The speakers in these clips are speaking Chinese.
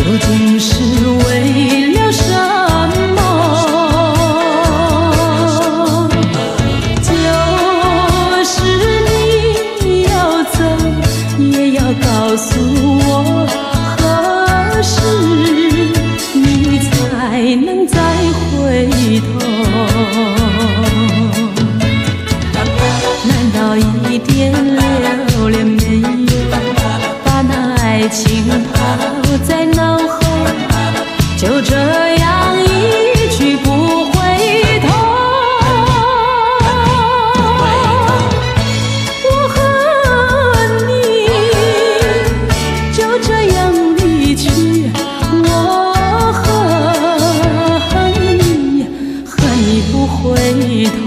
究竟是为了什么？就是你要走，也要告诉我，何时你才能再回头？难道一点留恋没有，把那爱情抛在脑后，就这样一去不回头？我和你就这样离去，我恨你，恨你不回头。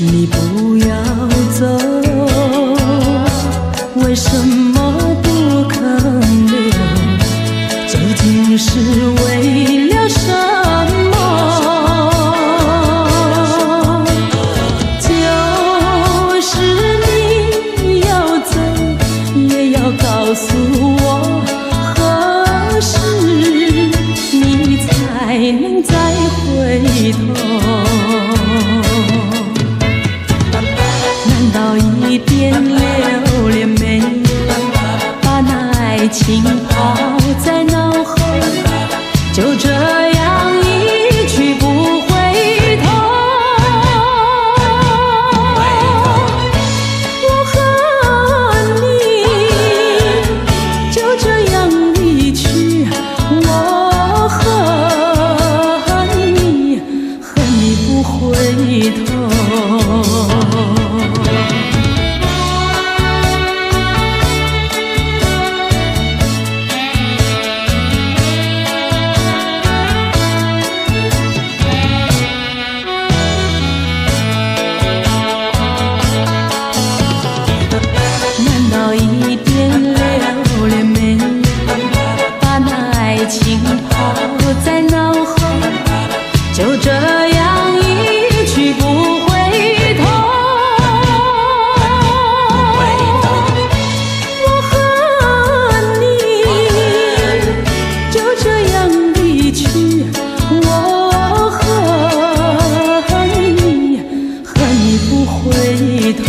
你不要走，为什么不肯留？究竟是为了什么？就是你要走，也要告诉我，何时你才能再回头？难道一点留恋没有，把那爱情抛在脑后，就这样一去不回头？我和你就这样离去，我恨你，恨你不回头。难道一点留恋没有，把那爱情抛在脑后，就这样一去不回头？我和你就这样离去，我恨你，恨你不回头。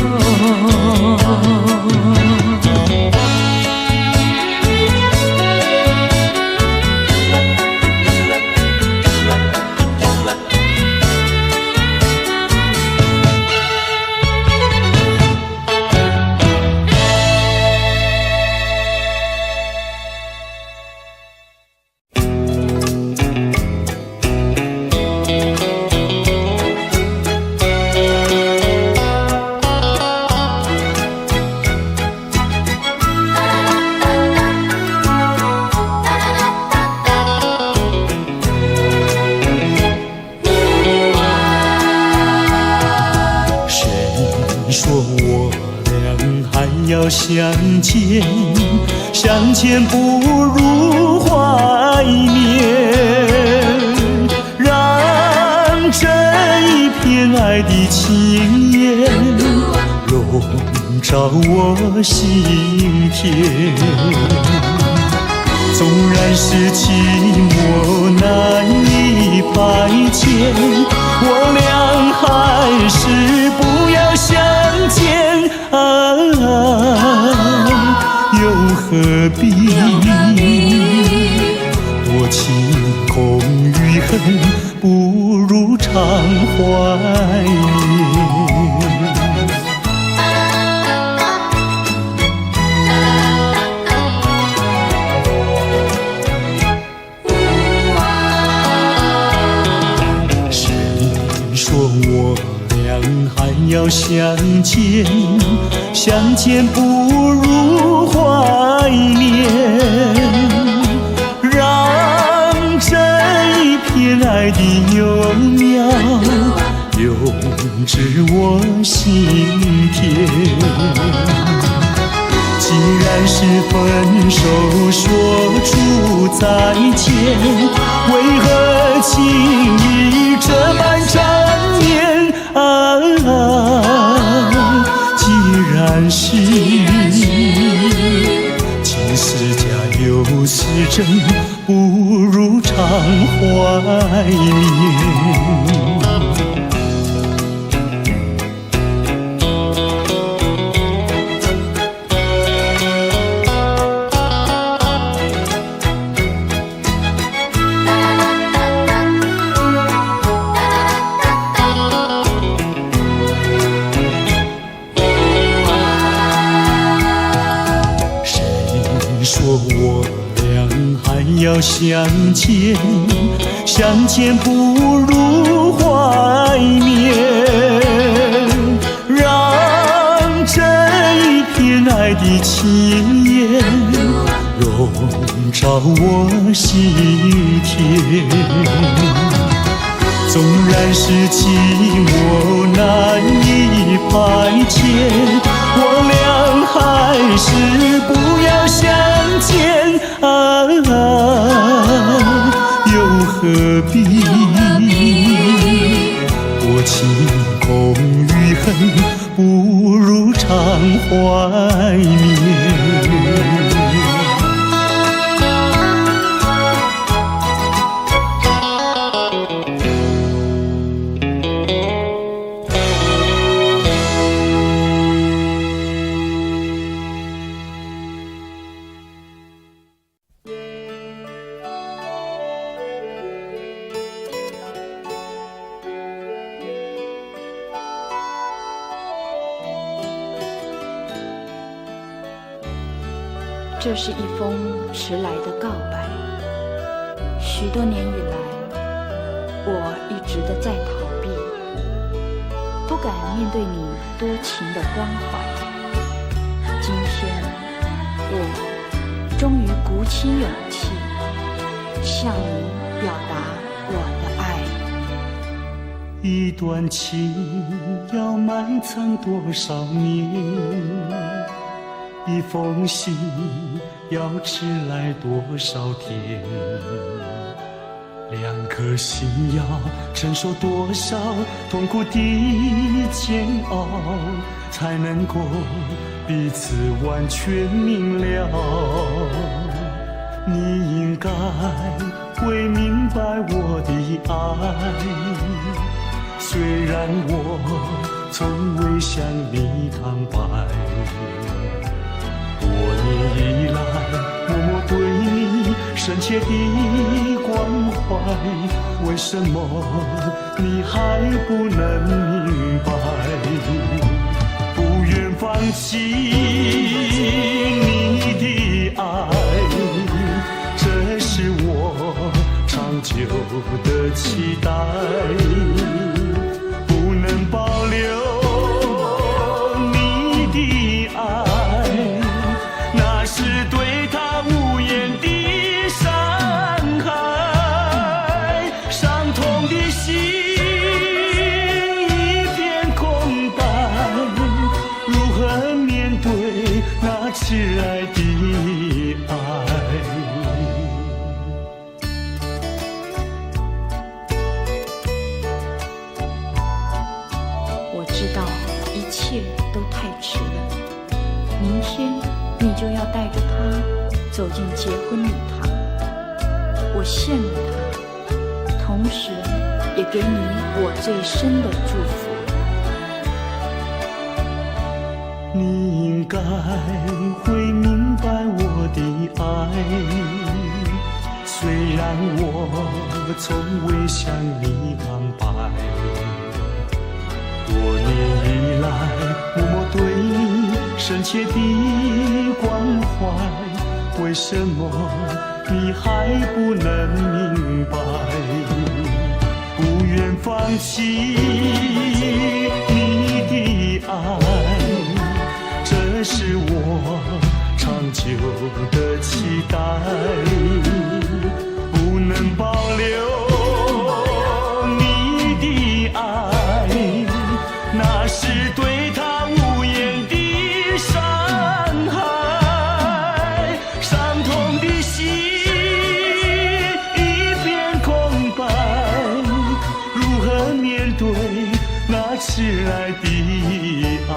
要相见，相见不如怀念，让这一片爱的情缘笼罩我心田。纵然是寂寞难以排遣，我俩还是不要相见啊，又何必多情空余恨，不如常怀念。我俩还要相见，相见不如怀念，让这一片爱的幼苗永知我心田。既然是分手，说出再见，为何情意这般缠绵？既然是情是假又是真，不如常怀念。要相见，相见不如怀念，让这一片爱的情缘笼罩我心田。纵然是寂寞难以排遣，我俩还是不要相见。又何必多情空余恨，不如常怀念。这是一封迟来的告白。许多年以来，我一直的在逃避，不敢面对你多情的关怀。今天，我终于鼓起勇气，向你表达我的爱。一段情要埋藏多少年？一封信要迟来多少天？两颗心要承受多少痛苦的煎熬，才能够彼此完全明了？你应该会明白我的爱，虽然我从未向你坦白。多年以来，默默对你深切的关怀，为什么你还不能明白？不愿放弃你的爱，这是我长久的期待。不能保留你的爱，那是对他无言的伤害，伤痛的心一片空白，如何面对那挚爱的爱？我知道一切都太迟了，明天你就要带着他走进结婚礼堂，我羡慕他，同时也给你我最深的祝福。你应该会明白我的爱，虽然我从未向你坦白。多年以来，默默对你深切的关怀，为什么你还不能明白？不愿放弃你的爱，这是我长久的期待。不能保留你的爱，迟来的爱，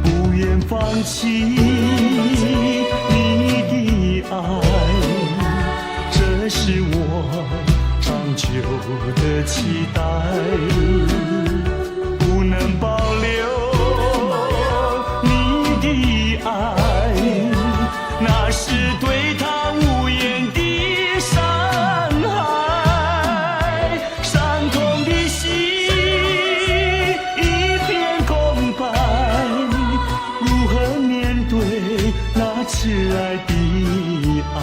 不愿放弃你的爱，这是我长久的期待，不能保留你的爱，那是对他无言的伤害，伤痛的心一片空白，如何面对那迟来的爱？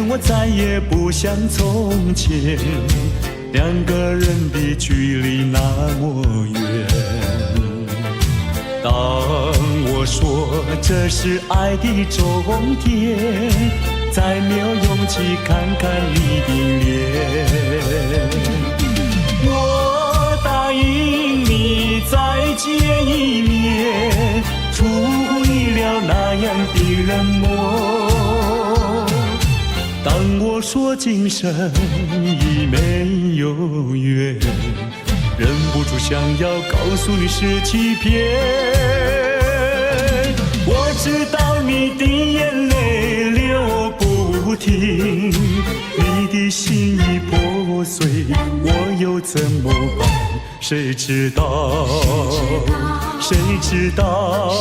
我再也不像从前，两个人的距离那么远。当我说这是爱的终点，再没有勇气看看你的脸。我答应你再见一面，出乎意料那样的冷漠。当我说今生已没有缘，忍不住想要告诉你是欺骗。我知道你的眼泪流不停，你的心已破碎，我又怎么办？谁知道？谁知道？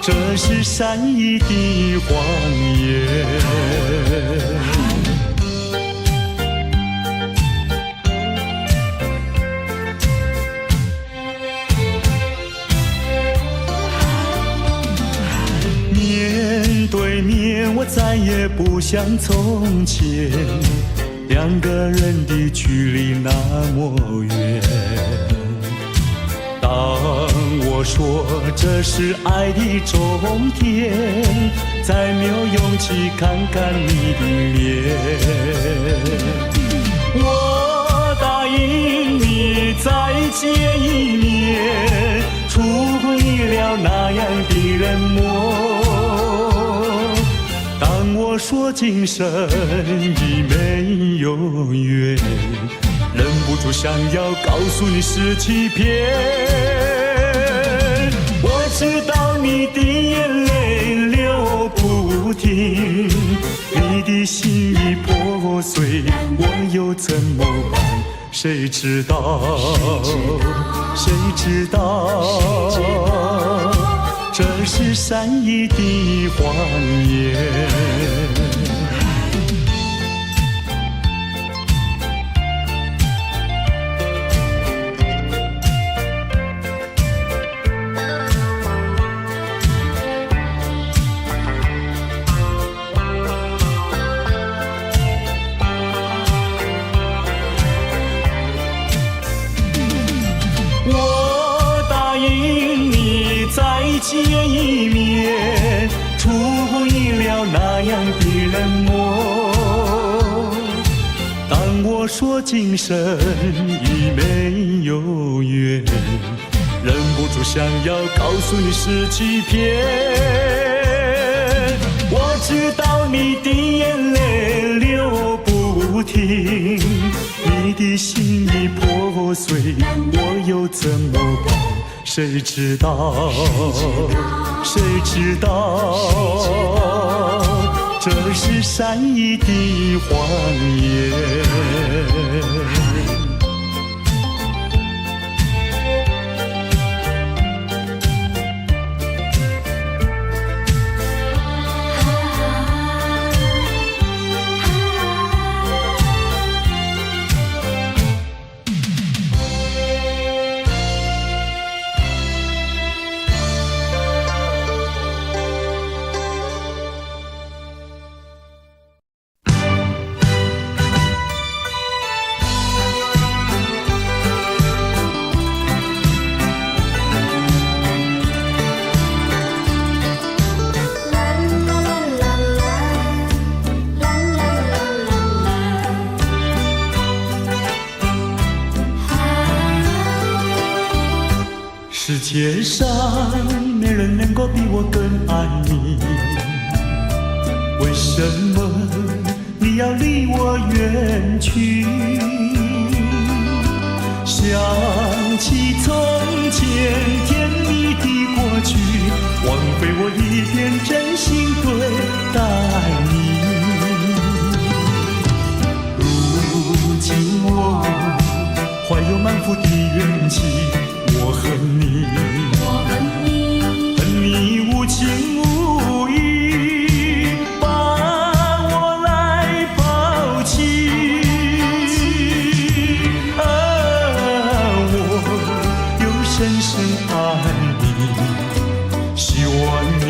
这是善意的谎言。面对面，我再也不像从前，两个人的距离那么远。当我说这是爱的终点，再没有勇气看看你的脸。我答应你再见一面，出乎意料那样的冷漠。当我说今生已没有缘，忍不住想要告诉你是欺骗。我知道你的眼泪流不停，你的心已破碎，我又怎么办？谁知道？谁知道？这是善意的谎言。见一面，出乎意料那样的冷漠。当我说今生已没有缘，忍不住想要告诉你是欺骗。我知道你的眼泪流不停，你的心已破碎，我又怎么办？谁知道？谁知道？这是善意的谎言。世界上没人能够比我更爱你，为什么你要离我远去？想起从前甜蜜的过去，枉费我一片真心对待你。如今我怀有满腹的怨气，我恨你，恨你无情无义，把我来抛弃。我又深深爱你，希望你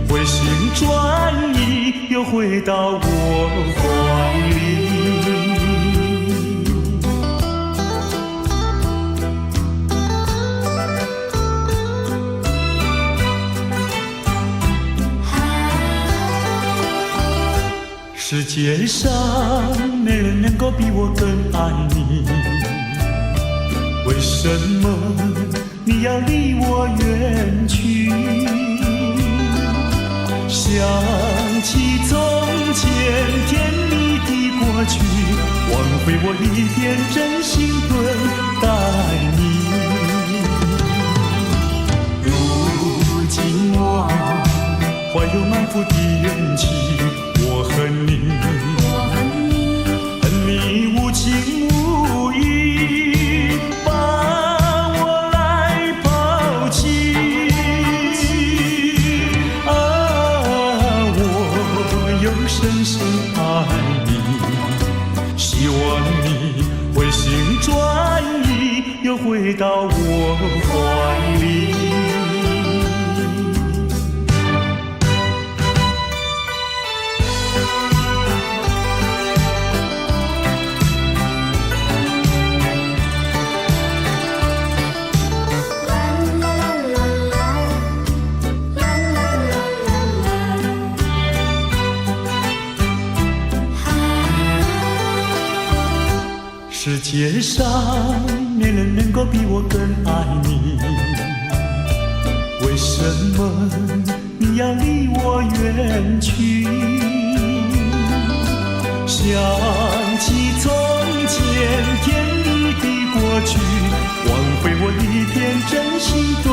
回心转意，又回到我怀里。世界上没人能够比我更爱你，为什么你要离我远去？想起从前甜蜜的过去，枉费我一片真心对待你。如今我怀有满腹的怨气，我恨你，恨你无情无义，把我来抛弃。我又深深爱你，希望你回心转意，又回到我怀里。世界上没人能够比我更爱你，为什么你要离我远去？想起从前甜蜜的过去，枉费我一片真心对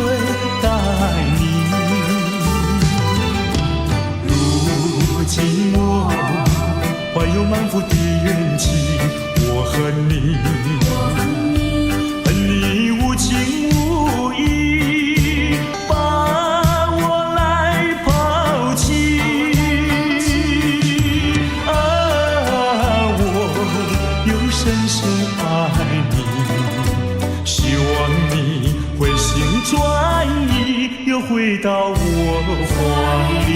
待你。如今我怀有满腹的怨气，我恨你，恨你无情无义，把我来抛弃。我又深深爱你，希望你回心转意，又回到我怀里。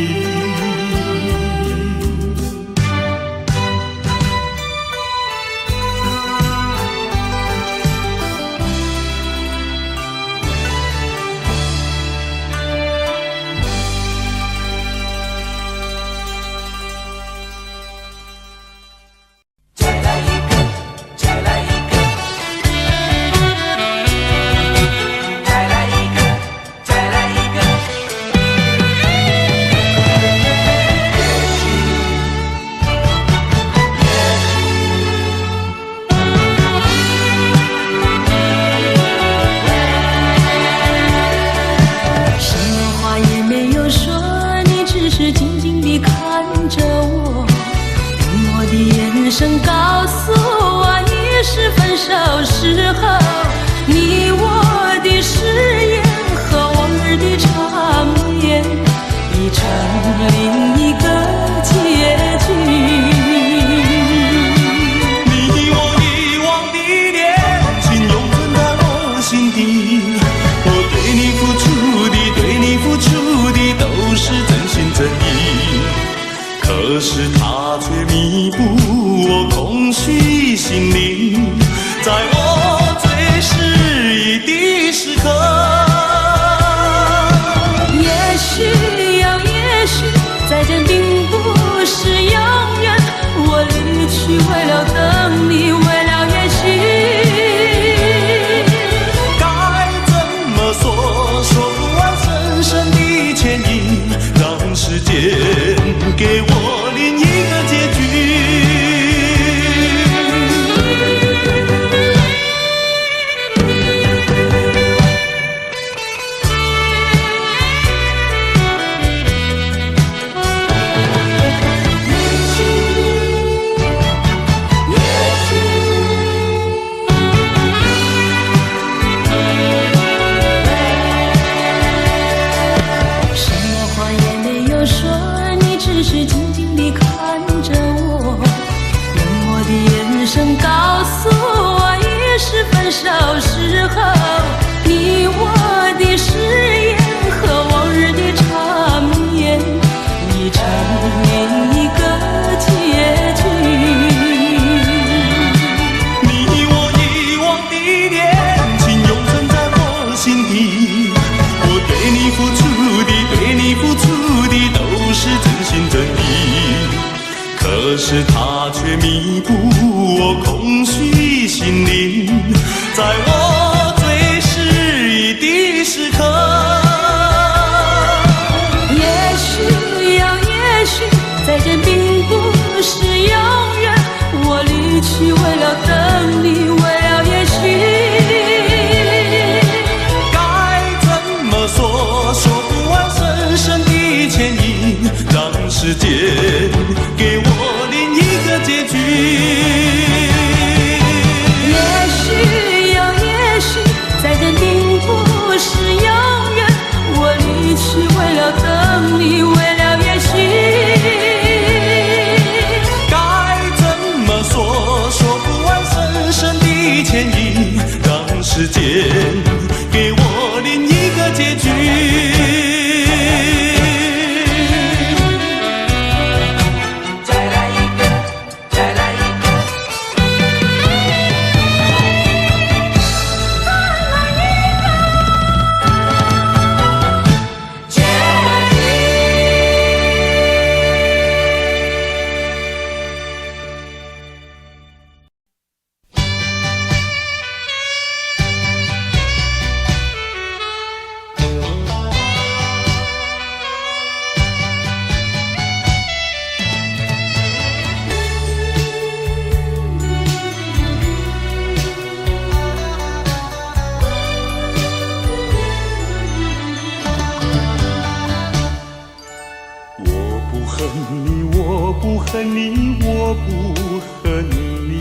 可是它却弥补我空虚心灵，在我最失意的时刻。也许再见并不是永远，我离去为了等你，为了也许该怎么说？候，你我的誓言和往日的缠绵已成另一个结局。你我遗忘的恋情永存在我心底，我对你付出的都是真心真意，可是它却弥补我空虚心灵，在我最失意的时刻。也许呀，也许再见并不是永远，我离去为了等你，为了也许。该怎么说，说不完深深的歉意，让时间给我另一个结局。也许呀，也许再见并不是永远，我离去为了等你，为了也许。该怎么说，说不完深深的歉意，让时间给我另一个结局。我不恨你，我不恨你，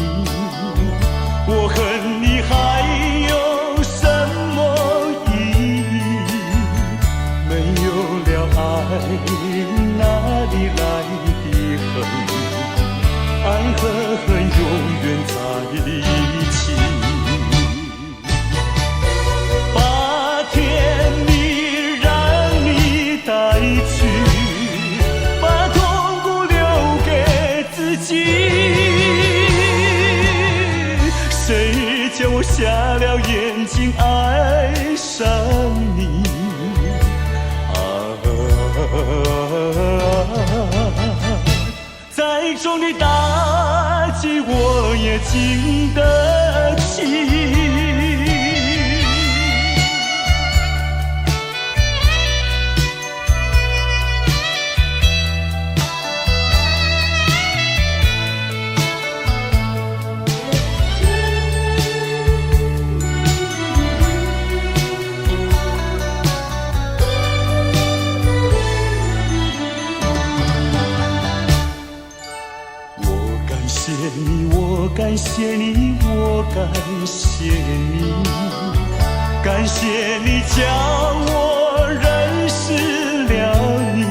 我恨你还有什么意义？没有了爱，哪里来的恨？爱和恨永远在一起。把甜蜜让你带去，把痛苦留给自己。谁叫我瞎了眼睛爱上你？再重的打击我也经得起。我感谢你，我感谢你，感谢你叫我认识了你。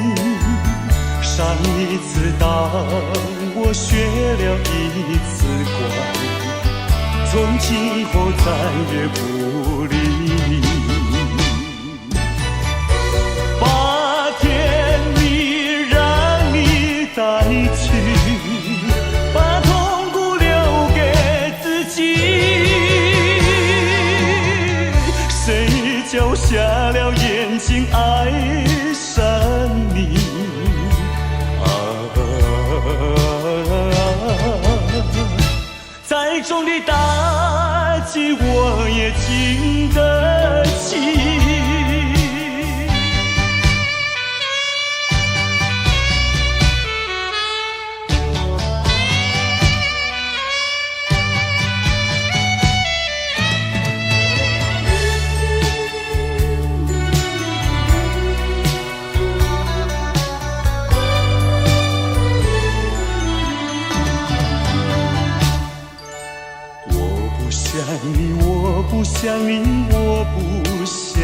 上一次当我学了一次乖，从今以后再也不理你。把甜蜜让你带去，把痛苦留给自己。谁叫瞎了眼睛爱上你？再重的打击我也经得起。我不想你，我不想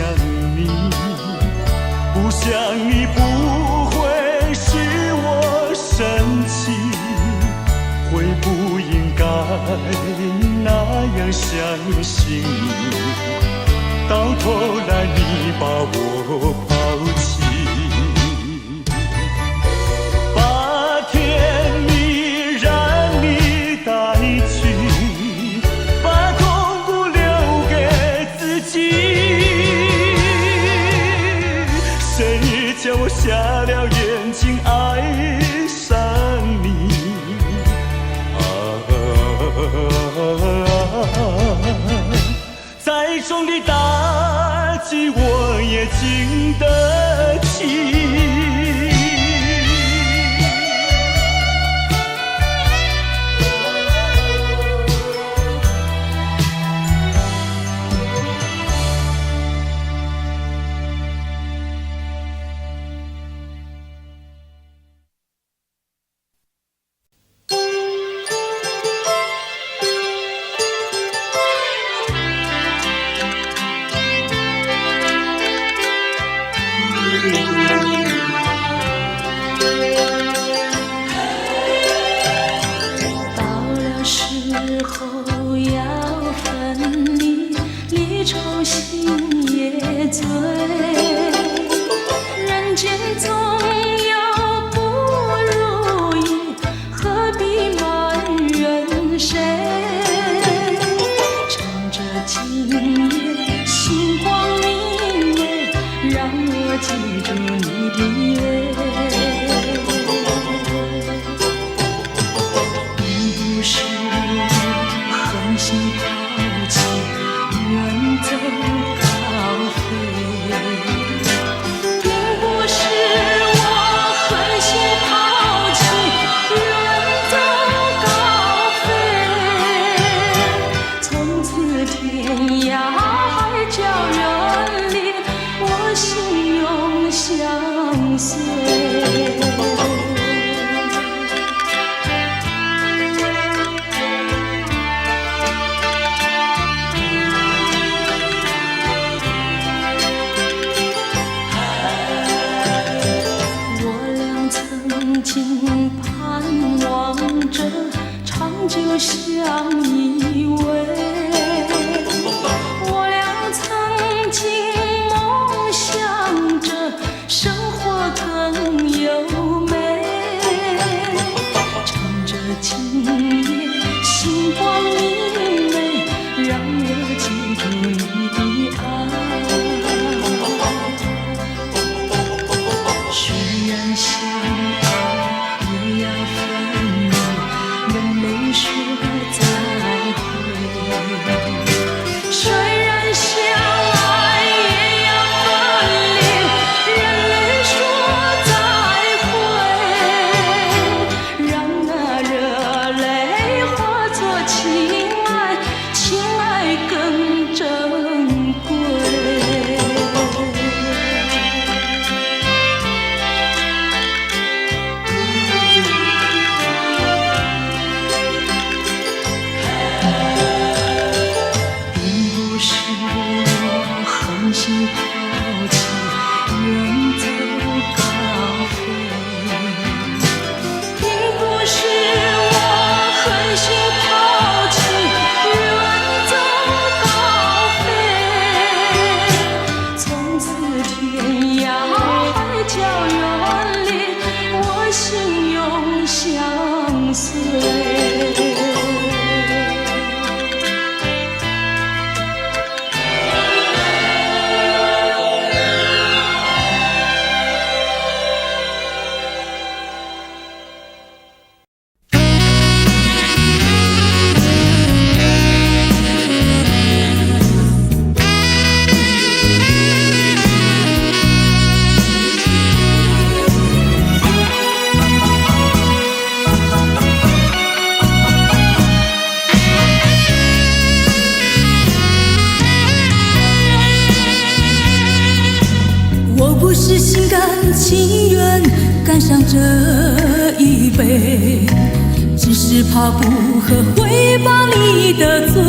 你，不想你不会使我生气，会不应该那样相信你，到头来你把我抛弃，把甜蜜让你带去，把痛苦留给自己。谁叫我瞎了眼睛爱上你？再重的打击我也经得起。到了时候要分离，离愁心也醉。人间总有不如意，何必埋怨谁？趁着今夜星光明媚，让我记住你的美。并不是我狠心抛弃，远走高飞。并不是我狠心抛弃，远走高飞。从此天涯海角远离，我心永相随。曾经盼望着长久相依偎，我俩曾经梦想着生活更优美。趁着今夜星光明媚，让我记住你的爱。虽然相爱也要分离，人没说再会。虽然相爱也要分离，人没说再会。让那热泪化作情爱，情爱更珍贵。狠心抛弃，远走高飞。并不是我狠心抛弃，远走高飞。从此天涯海角远离，我心永相随。不是心甘情愿干上这一杯，只是怕不喝会把你得罪。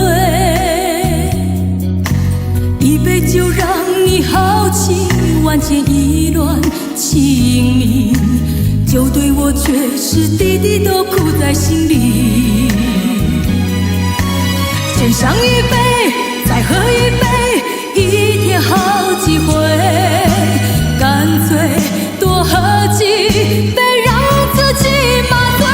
一杯酒让你豪情万千意乱情迷，酒对我却是滴滴都苦在心里。斟上一杯，再喝一杯，一天好几回，干脆多喝几杯，让自己麻醉。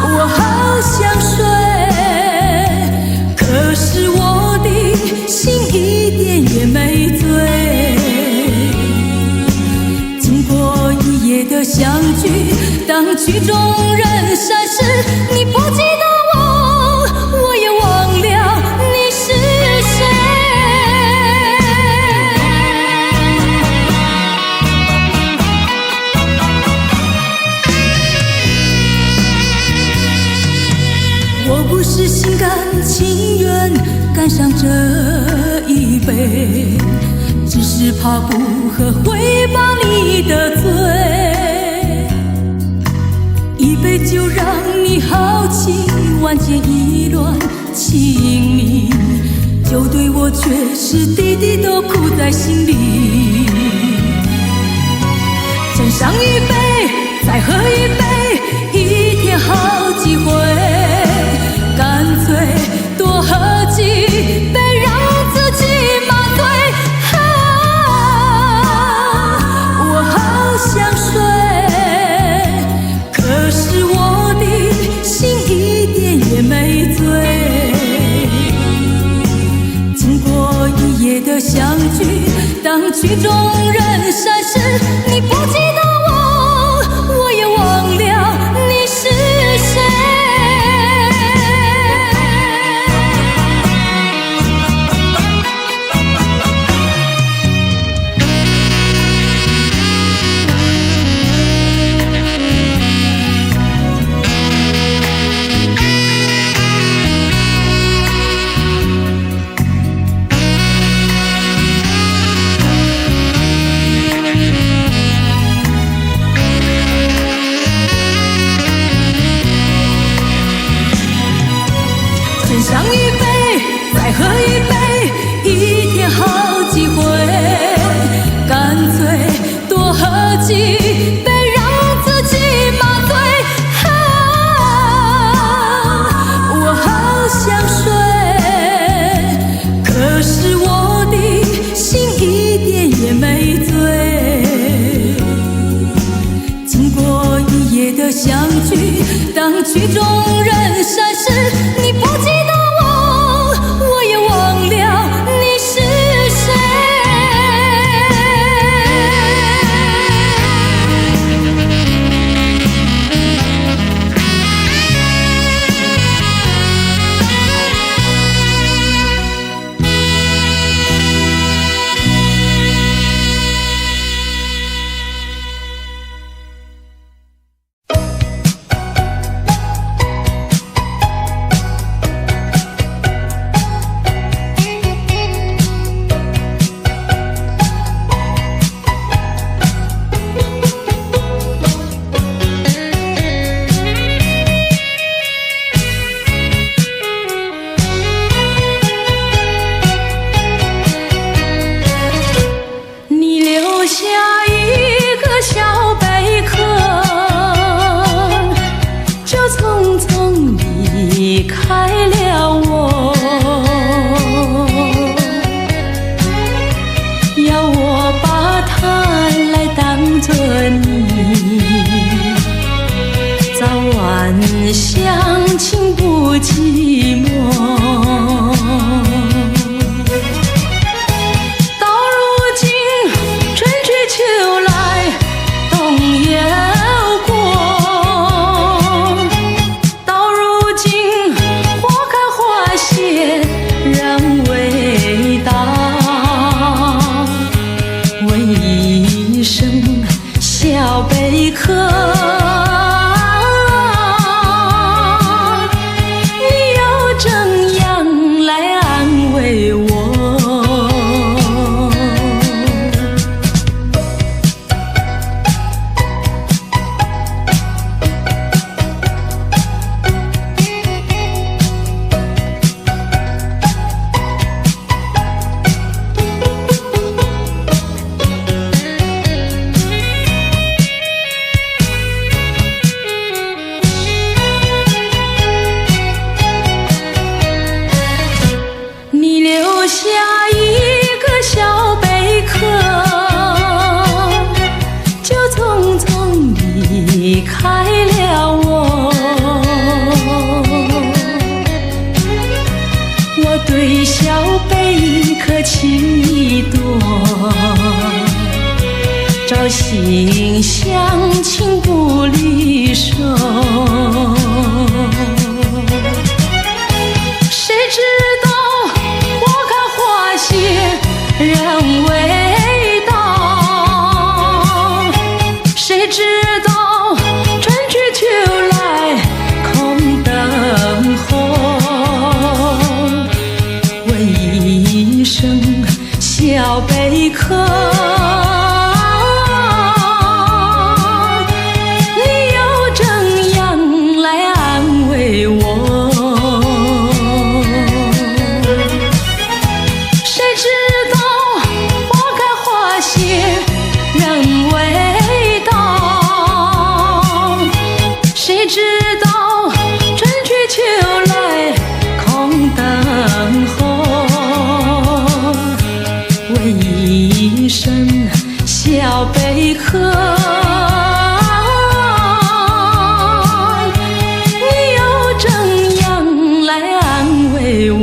我好想睡，可是我的心一点也没醉。经过一夜的相聚，当曲终人散时，你不记得我，我也忘了你是谁。我不是心甘情愿干上这一杯，只是怕不喝会把你得罪。一杯酒让你豪情万箭意乱情意，酒对我却是滴滴都苦在心里。斟上一杯，再喝一杯，一天好几回，干脆多喝几杯，让自己麻醉。我好想睡，可是我的心一点也没醉。经过一夜的相聚，当曲终人散时，你不记得我，我也忘了你是谁。斟上一杯，再喝一杯，一天好几回，干脆多喝几杯，让自己麻醉。我好想睡，可是我的心一点也没醉。经过一夜的相聚，当曲终人散时，你不记得我，我也忘了你是谁。相情不寂寞，到如今春去秋来冬又过，到如今花开花谢人未到，问一声小贝壳，你又正一朵，朝夕相亲不离手。谁知道花开花谢人未到，谁知道春去秋来空等候。问一声小贝壳，你又怎样来安慰我？谁知道花开花谢人未到，谁知道春去秋来空等候。问一声小贝壳，你又怎样来安慰我？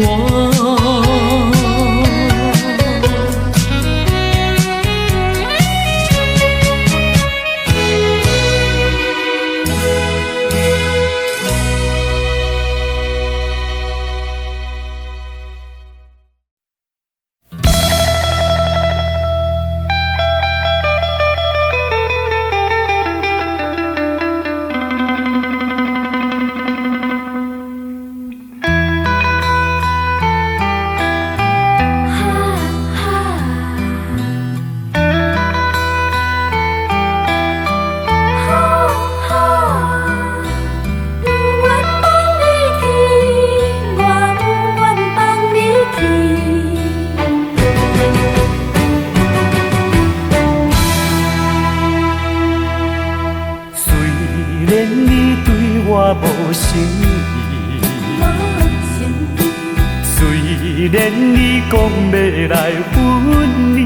我无诚意，虽然你讲要来分离，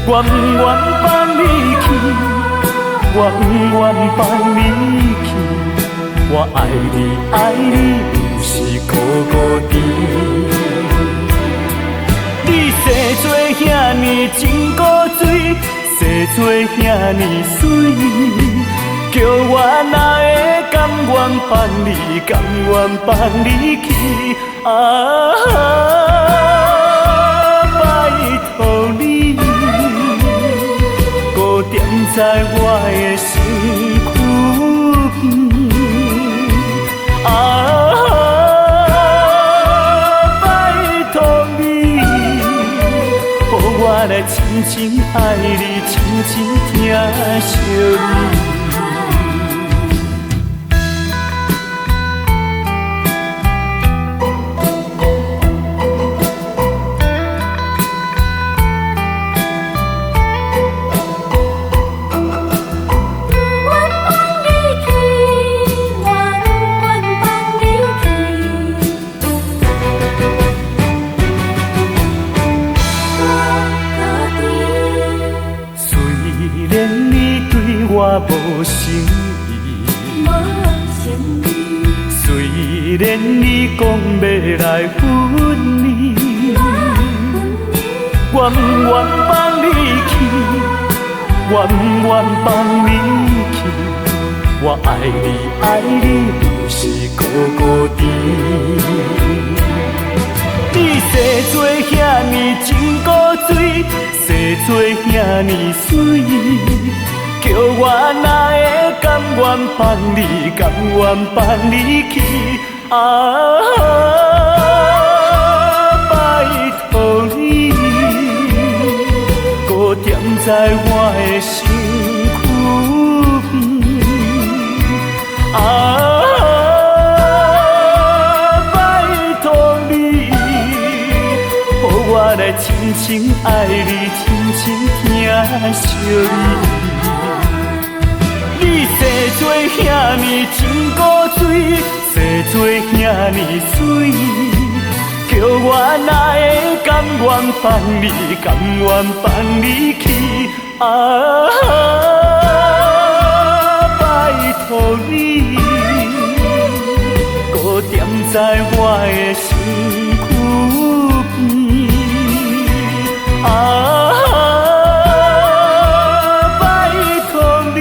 我不愿放你去，我不愿放你去，我爱你爱你不是孤孤单。你生做遐尼真古锥，生做遐尼水。叫我哪会甘愿放你，甘愿放你去？啊，拜托你，搁踮在我的身躯边。啊，拜托你，予我来深深爱你，深深疼惜你。我无诚意，虽然你讲要来分离，我不愿放你去，我不愿放你去，我爱你爱你不是孤孤单。你生做遐尼真古锥，生做遐尼水。叫我哪会甘愿放你，甘愿放你去？啊，拜托你，搁踮在我的身躯边。啊，拜托你，予我来深深爱你，深深疼惜你。你生做遐尼真古锥，生做遐尼水，叫我哪会甘愿放你，甘愿放你去？啊，拜托你，搁踮在我的身躯边。拜托你，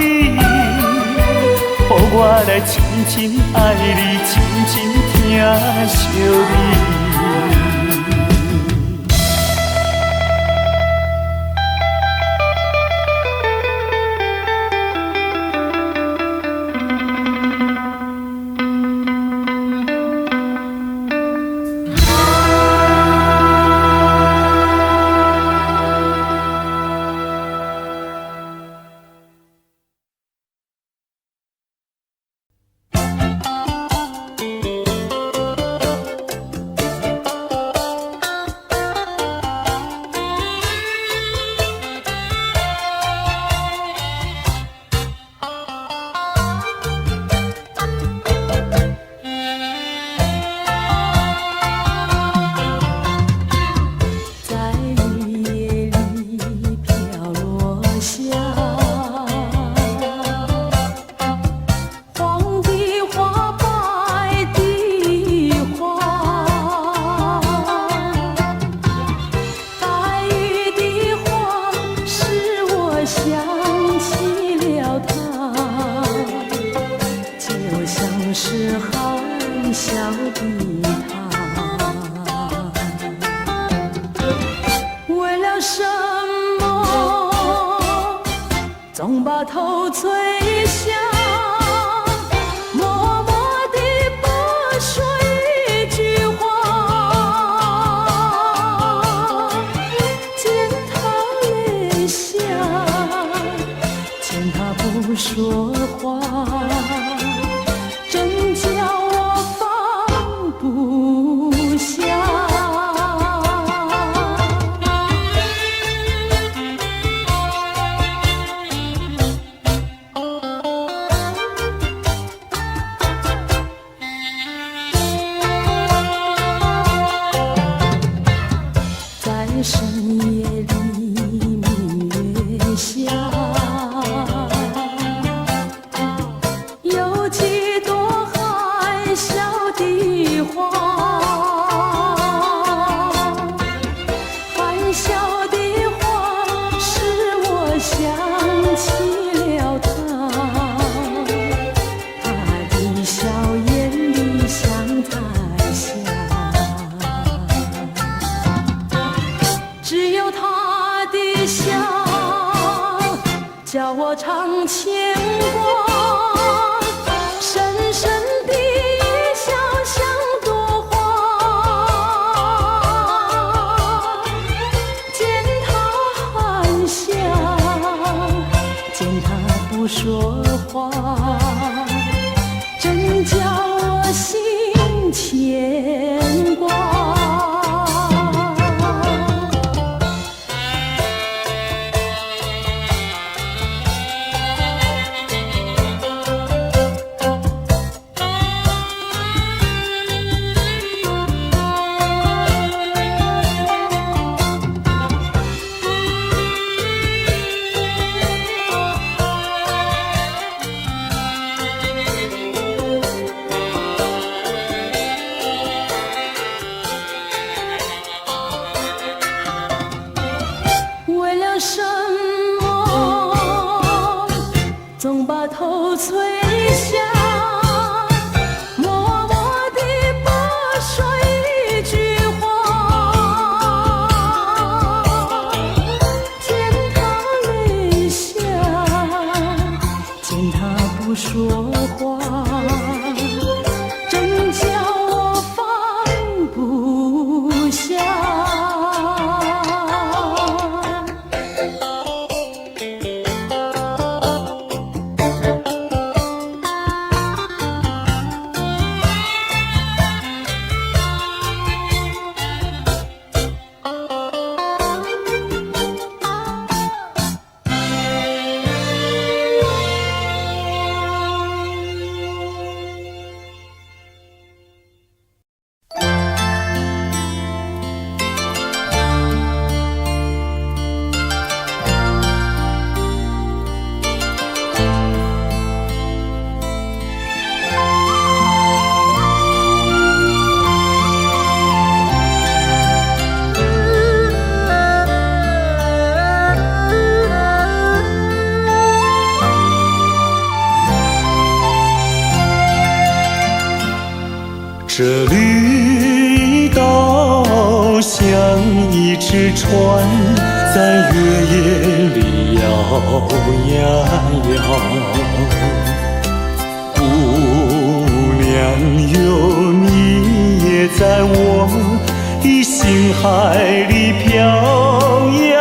予我来亲亲爱你，亲亲疼惜你。总把头垂下，默默地不说一句话，见他泪下，见他不说话，真叫我放不下。深夜里，明月下，有几朵含笑的花，含笑的花使我想起了他，他的笑眼里像彩霞。只有他的笑，叫我常牵挂，深深的一笑像朵花，见他含笑，见他不说话，真叫我心牵挂。只船在月夜里摇呀摇。姑娘哟，你也在我的心海里飘呀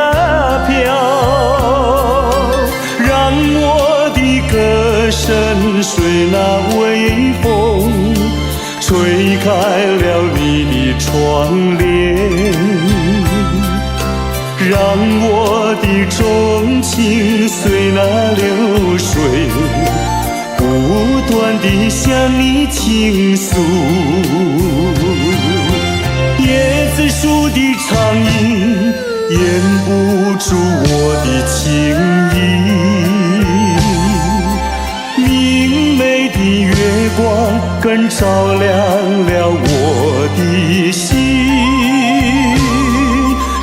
飘，让我的歌声随那微风吹开了你的窗帘，让我的钟情随那流水不断地向你倾诉。椰子树的长影掩不住我的情意，明媚的月光更照亮了我的心。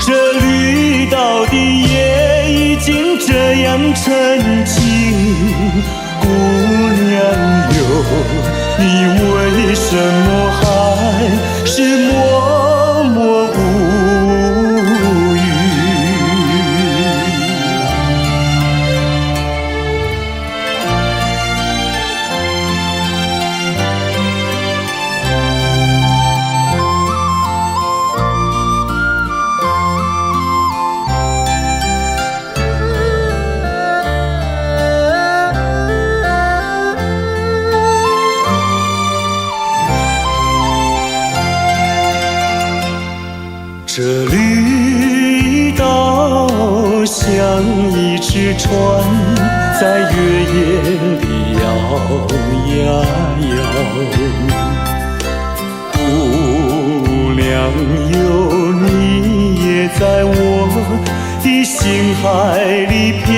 这绿岛的夜已经这样沉静，姑娘哟，你为什么还是默默无语？这绿岛像一只船，在月夜里摇呀摇。姑娘哟，你也在我的心海里飘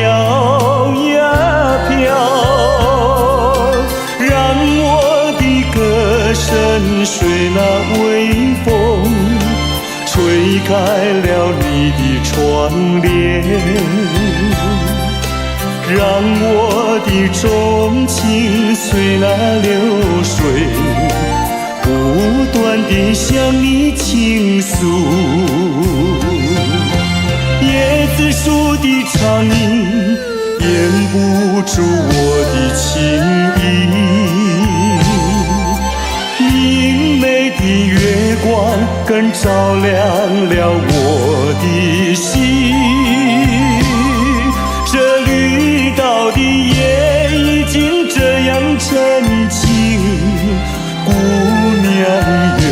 呀飘，让我的歌声随那微风吹开了你的窗帘，让我的钟情随那流水不断地向你倾诉。椰子树的长影掩不住我的情意，明媚的月光更照亮了我的心。这绿岛的夜已经这样沉静，姑娘哟，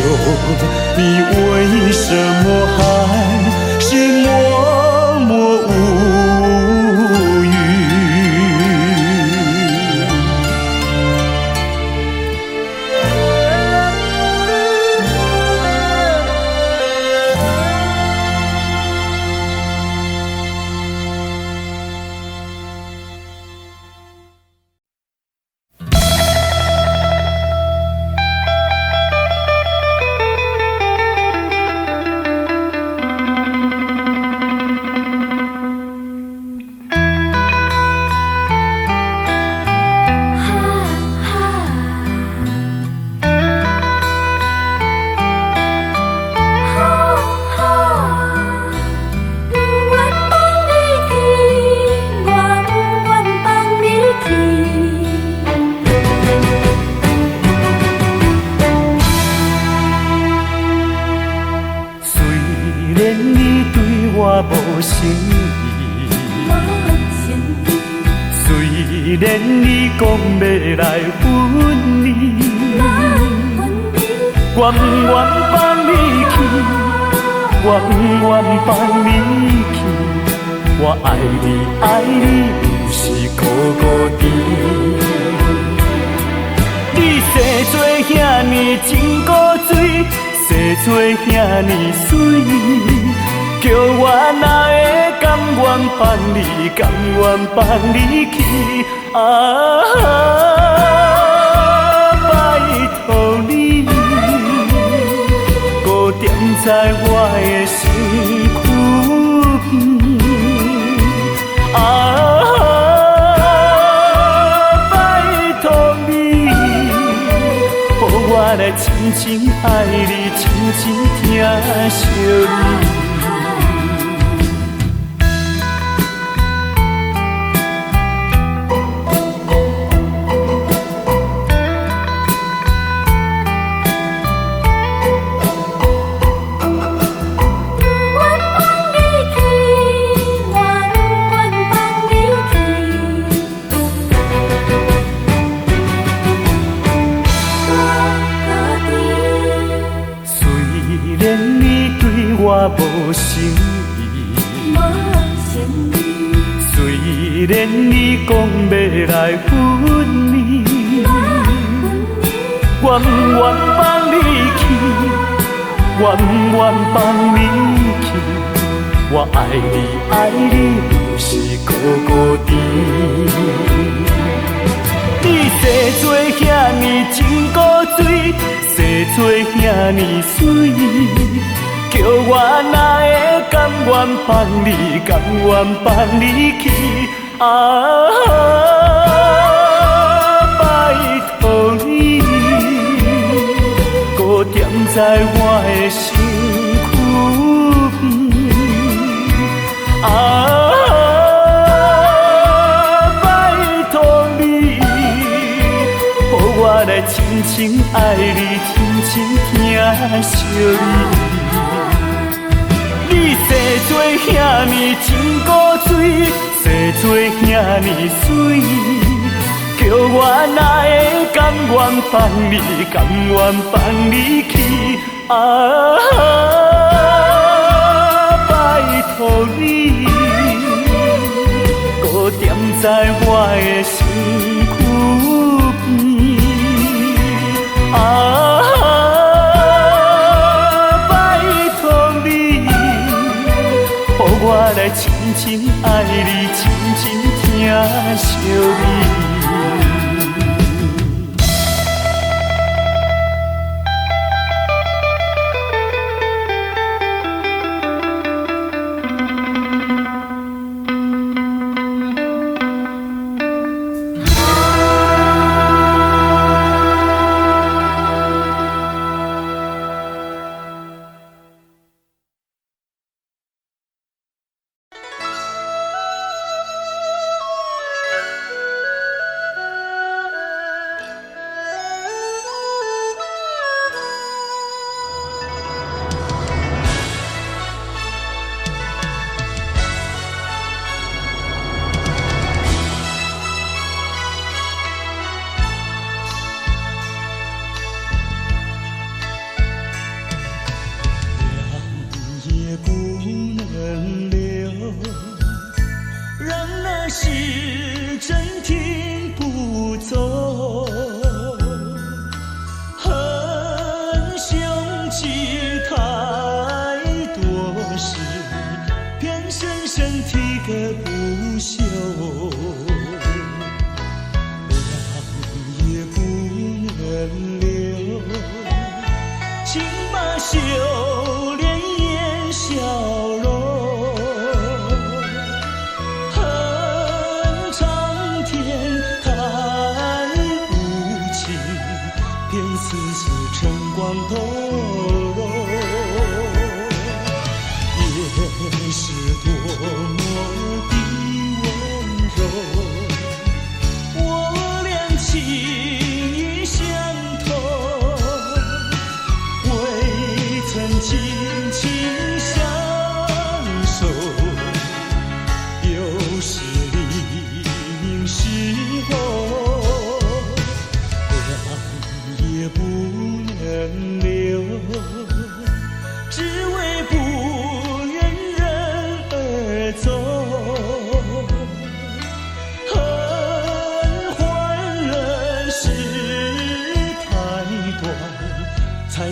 你为什么还是默默无语？无诚意，虽然你讲要来分离，我不愿放你去，我不愿放你去，我爱你不是孤孤单。你生做遐尼真古锥，生做遐尼水。叫我哪会甘愿放你，甘愿放你去？拜托你，搁踮在我的身躯边。拜托你，予我来真正爱你，真正疼惜你。虽然你讲要来分离，我不愿放你去，我不愿放你去。我爱你，爱你，就是孤孤单。你生做遐尼真古锥，生做遐尼水，叫我哪会甘愿放你，甘愿放你去？拜托你，搁踮在我的身躯边。拜托你，予我来深深爱你，深深疼惜你。你生做遐尼真古锥，生做遐尼水，叫我哪会甘愿放你，甘愿放你去？拜托你，搁踮在我的身躯边。拜托你，予我来深深爱你，深深疼惜你。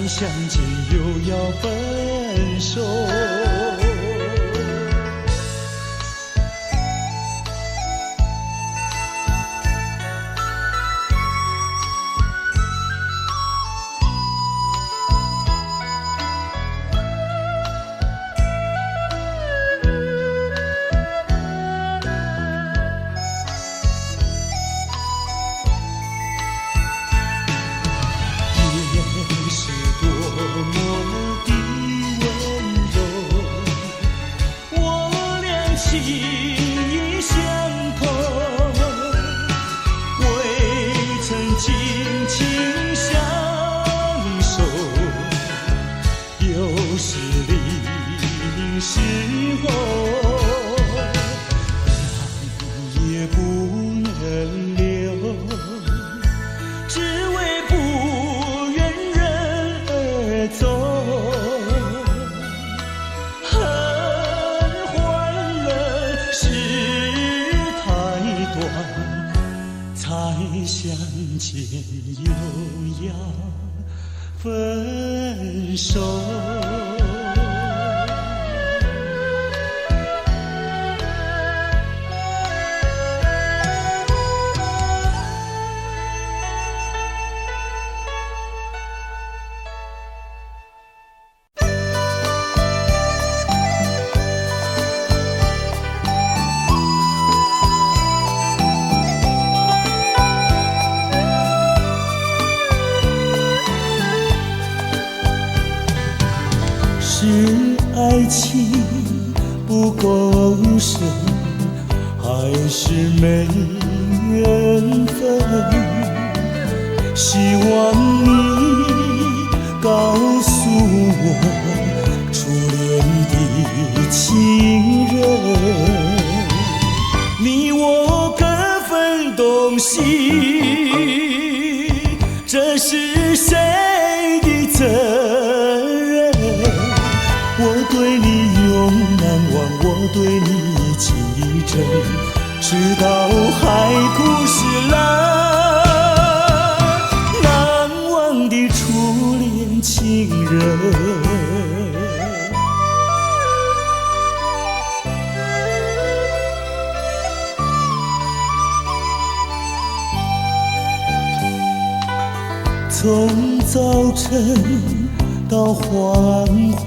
相见又要分手。相见又要分手。是爱情不够深，还是没缘分？希望你告诉我，初恋的情人，你我各分东西，这是谁的责任？我对你永难忘，我对你情意真，直到海枯石烂。难忘的初恋情人。从早晨到黄昏，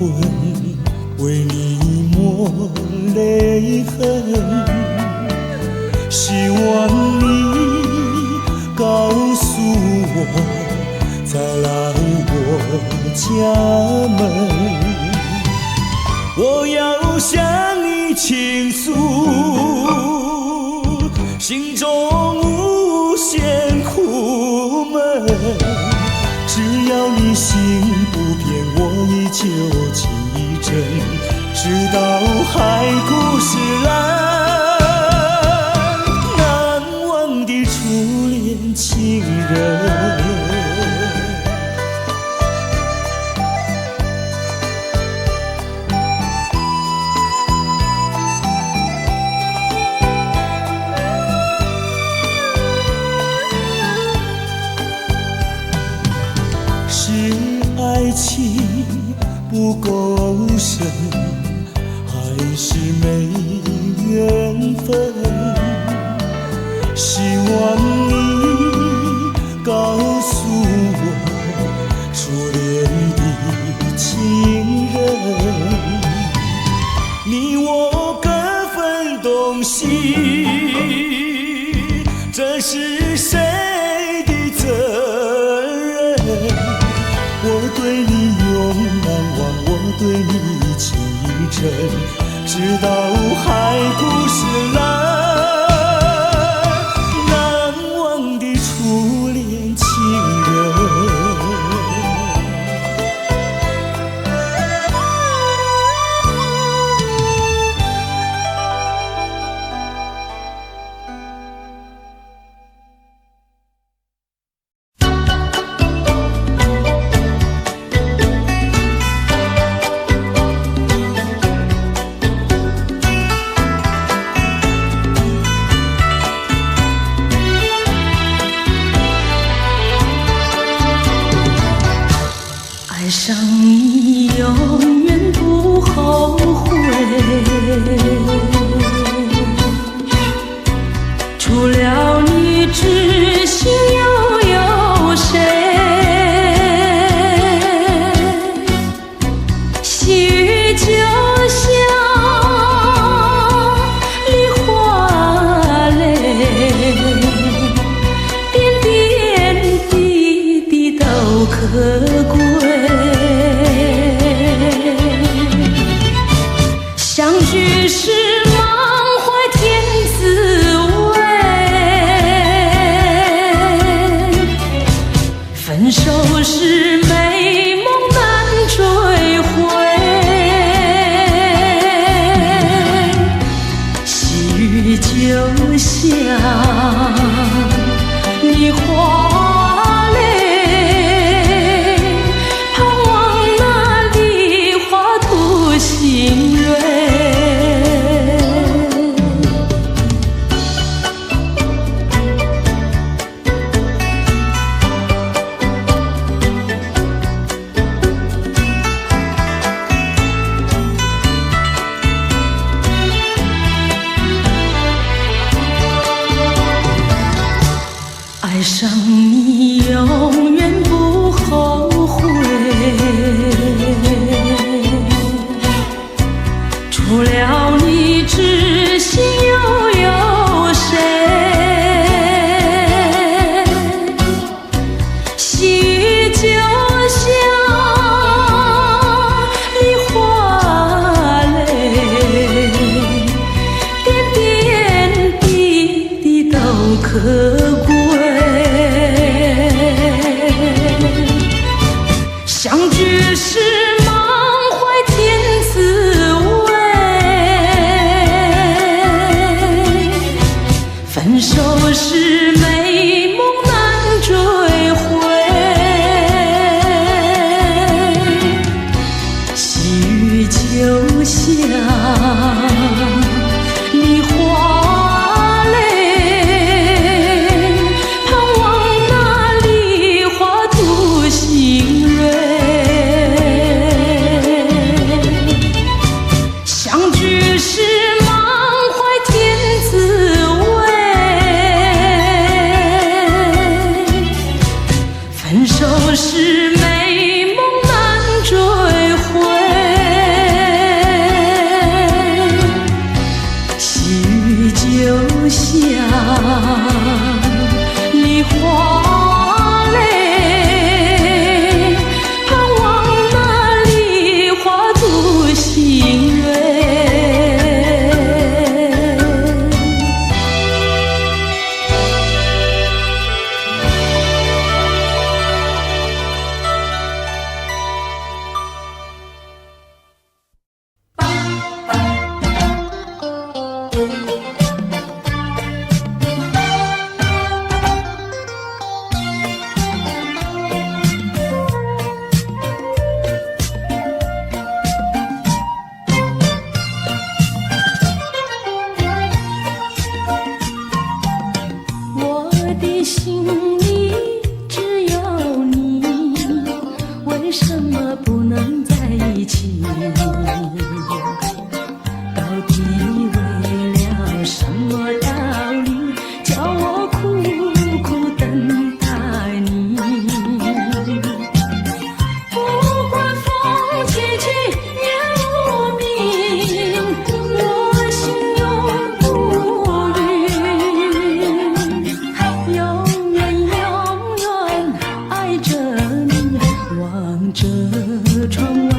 为你抹泪痕，希望你告诉我，再来我家门。我要向你倾诉心中无限苦闷，只要你心不变，我依旧情意真，直到海枯石烂。难忘的初恋情人。爱情不够深，还是没缘分？希望你告诉我，初恋的情人，你我各分东西，这是谁的责任？我对你永难忘，我对你情意真，直到海枯石烂。难忘的初恋情人。爱上你永远不后悔，除了你知心又有谁？细雨就像梨花泪，点点滴滴都可贵。相聚时满怀甜滋味，分手时美梦难追回。细雨就像梨花泪，盼望那梨花吐新蕊。上你永远不后悔，除了你知心又有谁？细雨就像梨花泪，点点滴滴都可贵。相聚时满怀天滋味，分手时美梦难追回。细雨就像梨花泪，盼望那梨花吐新蕊。相聚时满怀天滋味，分手时美梦难追回。细雨就像梨花泪，盼望那梨花吐新蕊。我的心里只有你，为什么不能在一起？到底为了什么道理，叫我苦苦等待你？不管风起起夜无明，我心永不渝。永远永远爱着你，望着窗外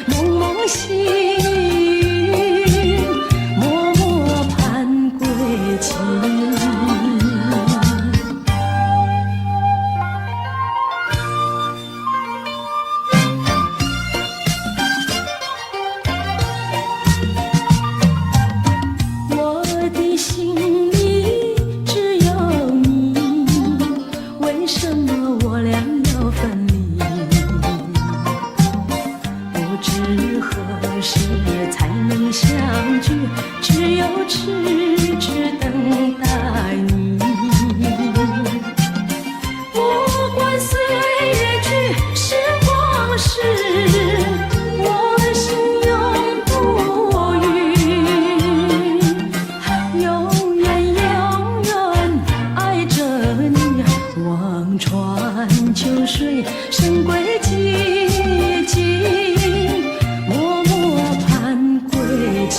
蒙蒙细雨，默默盼归期。我的心里只有你，为什么我俩要分离？不知何时才能相聚，只有痴痴等待你。不管岁月去，时光逝，我心永不渝。永远永远爱着你，望穿秋水，神归寂静，默默盼归期。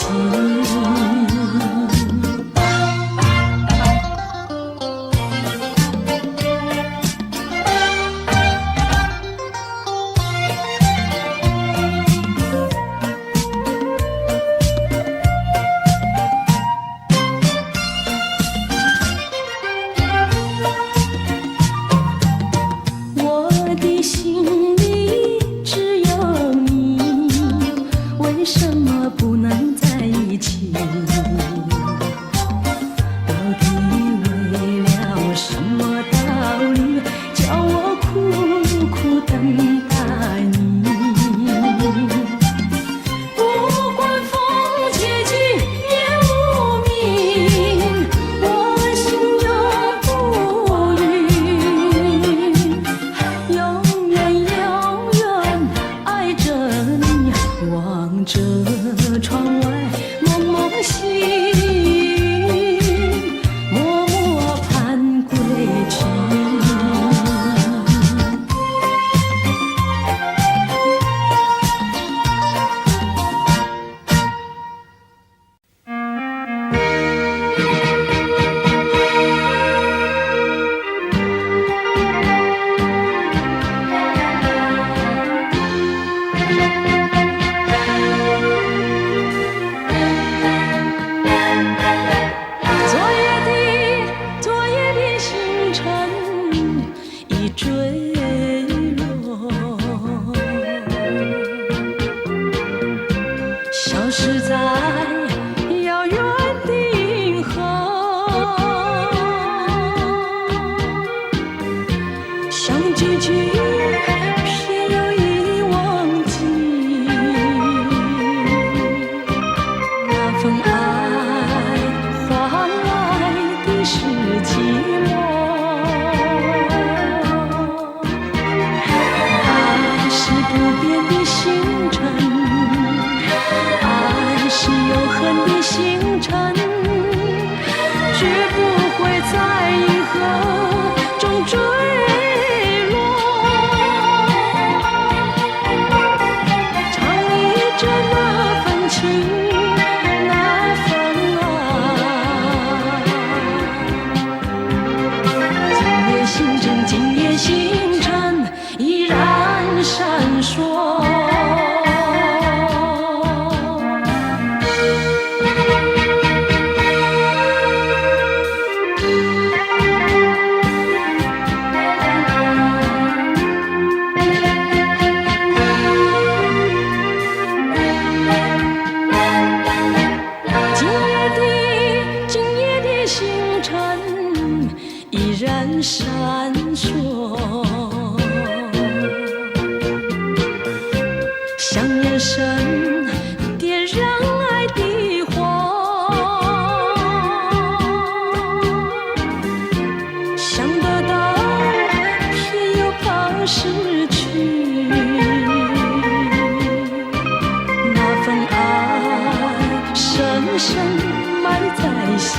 在心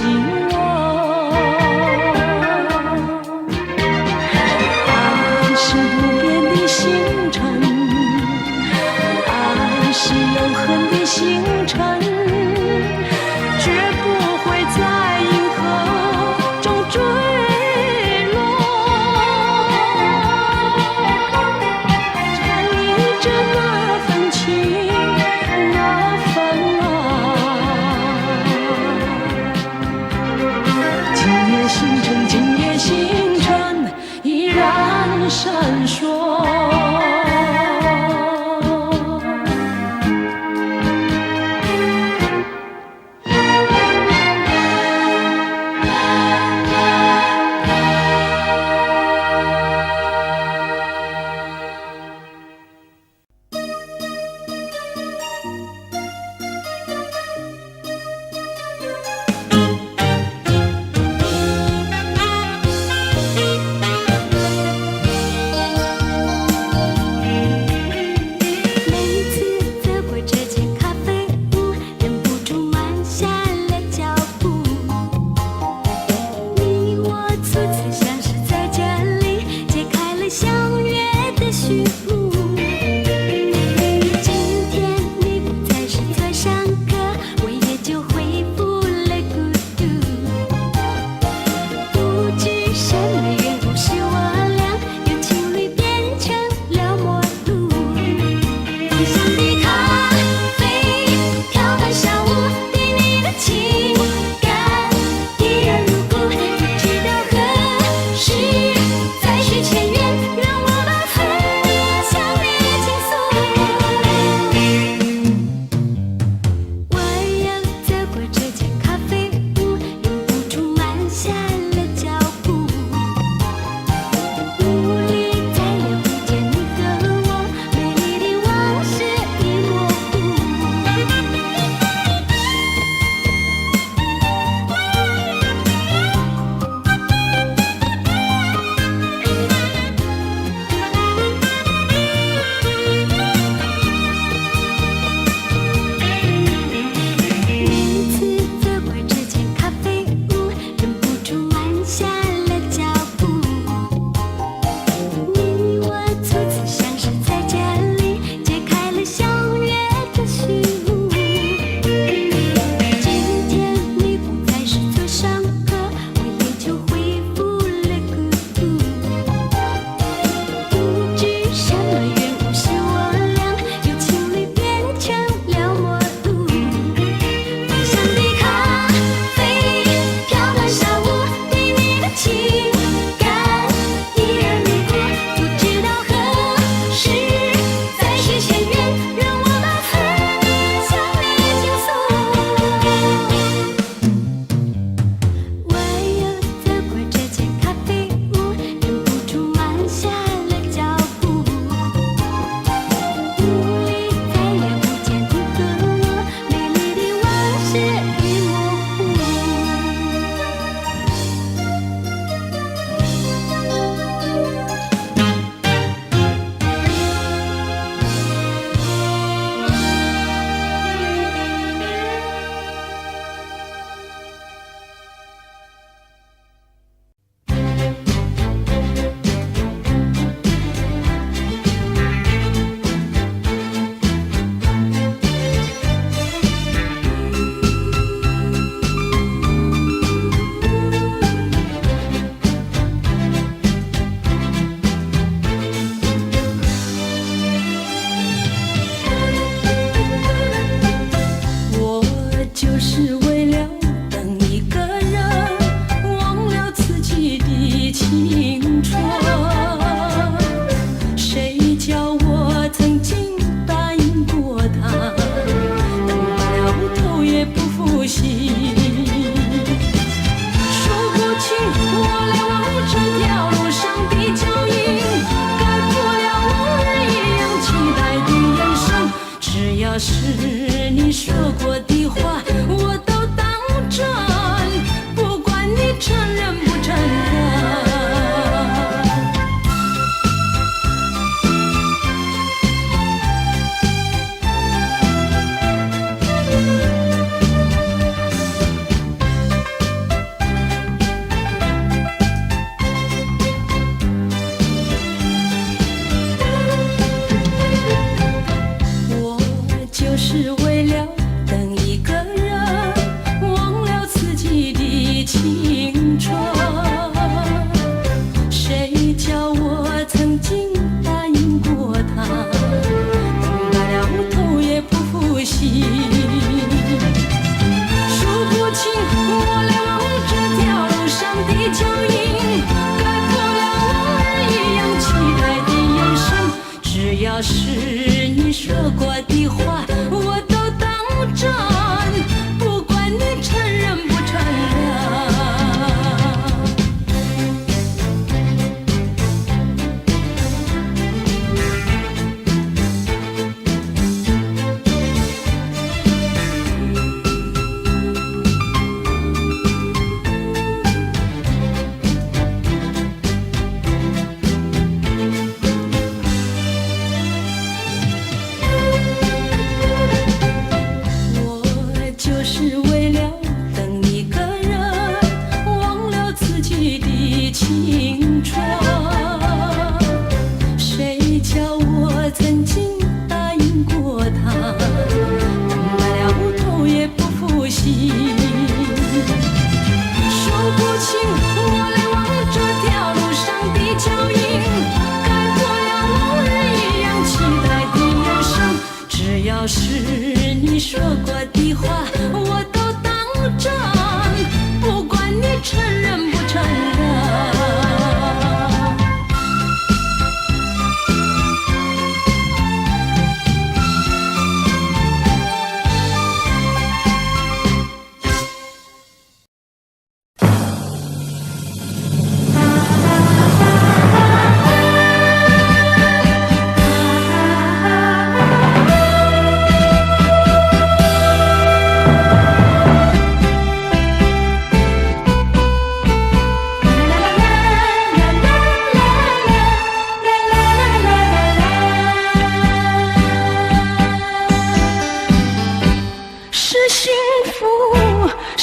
窝。爱是不变的星辰，爱是永恒的星辰，绝不会在银河中坠落。传递着那份情，那份爱。今夜星辰，今夜星辰依然闪烁。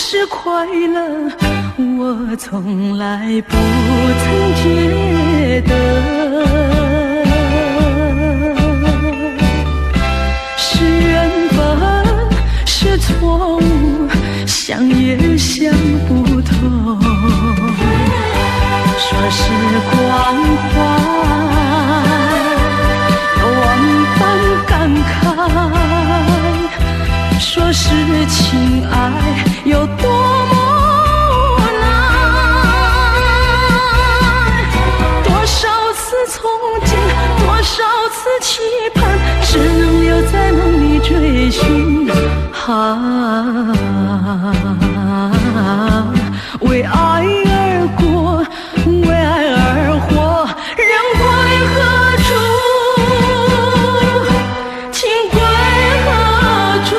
是快乐，我从来不曾觉得是缘分，是错误，想也想不透。说是关怀，万般感慨；说是情爱，有多么难。多少次憧憬，多少次期盼，只能留在梦里追寻。为爱而过，为爱而活，人归何处？情归何处？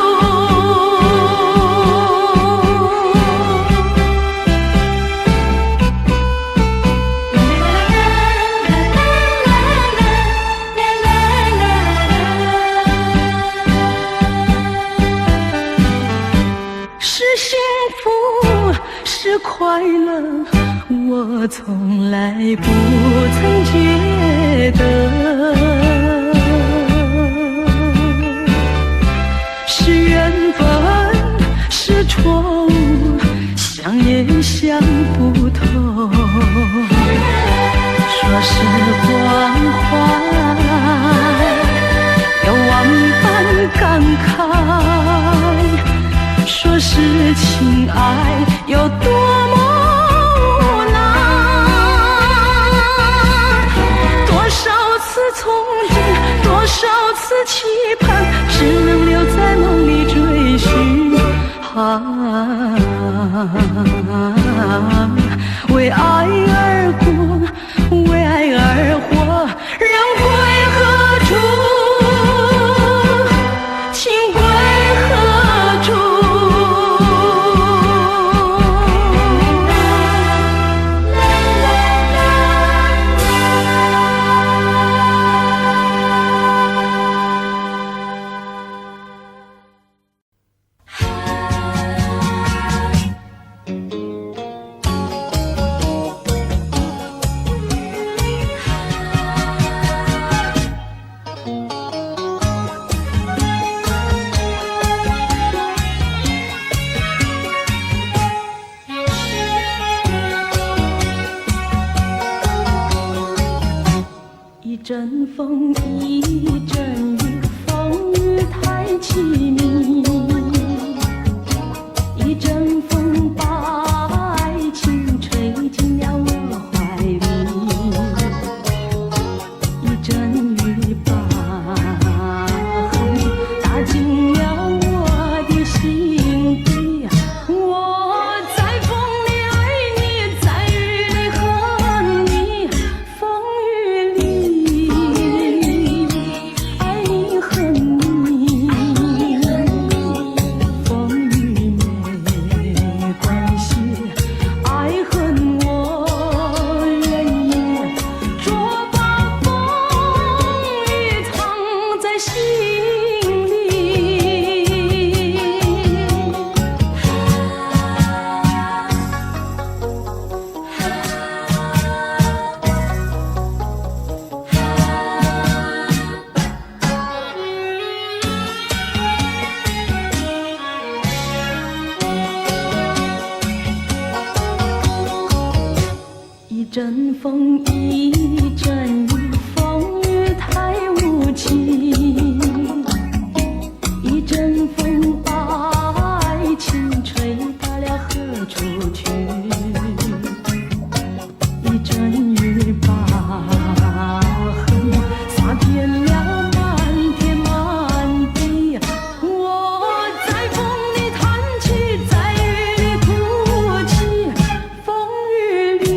是幸福，是快乐，我从来不曾觉得是缘分，是错误，想也想不透。说是关怀，有万般感慨；说是情爱，有多么难。多少次憧憬，多少次期盼，只能留在梦里追寻。为爱而过，为爱而活，人归何处？情归何处？一阵风，一阵雨，风雨太凄迷。一阵风把爱情吹进了我怀里，一阵雨把恨打进了我的心底。我在风里爱你，在雨里恨你，风雨里爱你恨你，风雨没关系，爱恨我愿意，捉把风雨藏在心里。一阵风，一阵雨，风雨太无情。一阵风把爱情吹到了何处去？一阵雨把恨洒遍了满天满地。我在风里叹气，在雨里哭泣，风雨里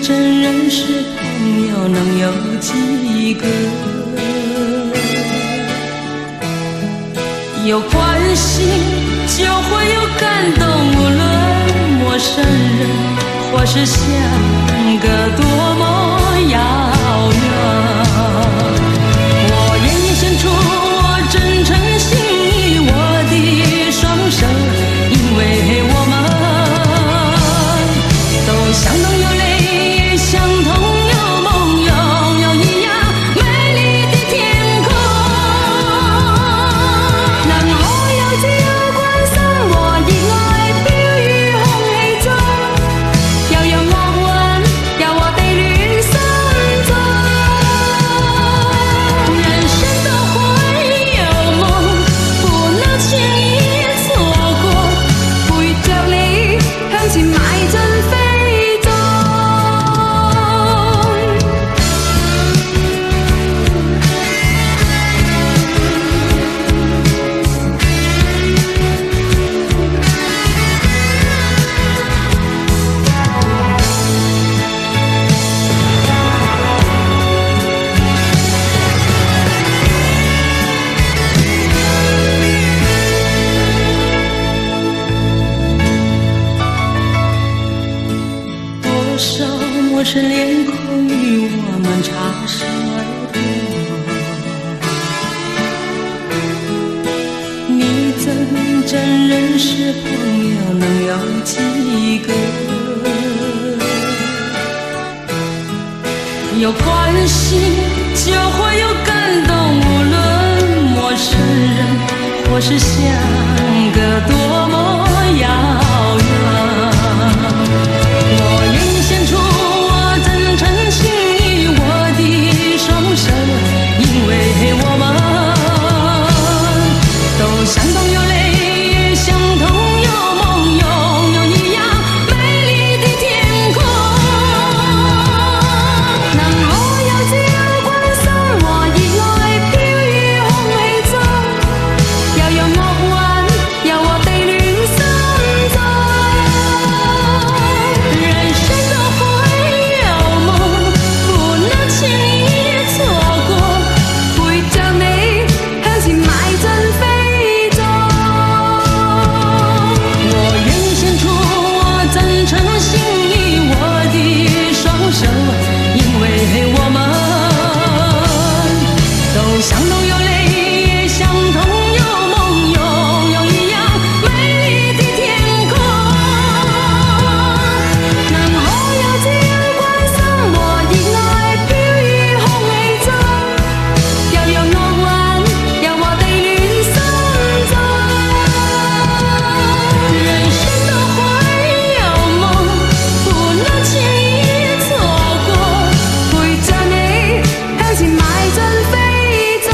真认识朋友能有几个？有关系就会有感动，无论陌生人或是相隔多么遥远。我愿意献出我真诚心意，我的双手，因为我们都相同有泪，相同有梦，拥有一样美丽的天空。能可有自由關心和熱愛飄於空氣中，又讓樂韻由我哋戀心中。人生都會有夢，不能輕易錯過，陪着你向前邁進飛縱。多少陌生脸孔与我们擦身而过，你真认识朋友能有几个？有关系就会有感动，无论陌生人或是相隔多么遥远。我愿意献出我真诚心意，我的双手，因为我们都相同有泪，相同有梦，拥有一样美丽的天空。能可有自由關心和熱愛飄於空氣中，又讓樂韻由我哋戀心中。人生都會有夢，不能輕易錯過，陪着你向前邁進飛縱。我願意獻出我真誠心意，我的雙手，因為我們都相同有淚，相同有夢，擁有一樣美麗的天空。能可有自由關心和熱愛飄於空氣中，又讓樂韻由我哋戀心中。人生都會有夢，不能輕易錯過，陪着你向前邁進飛縱。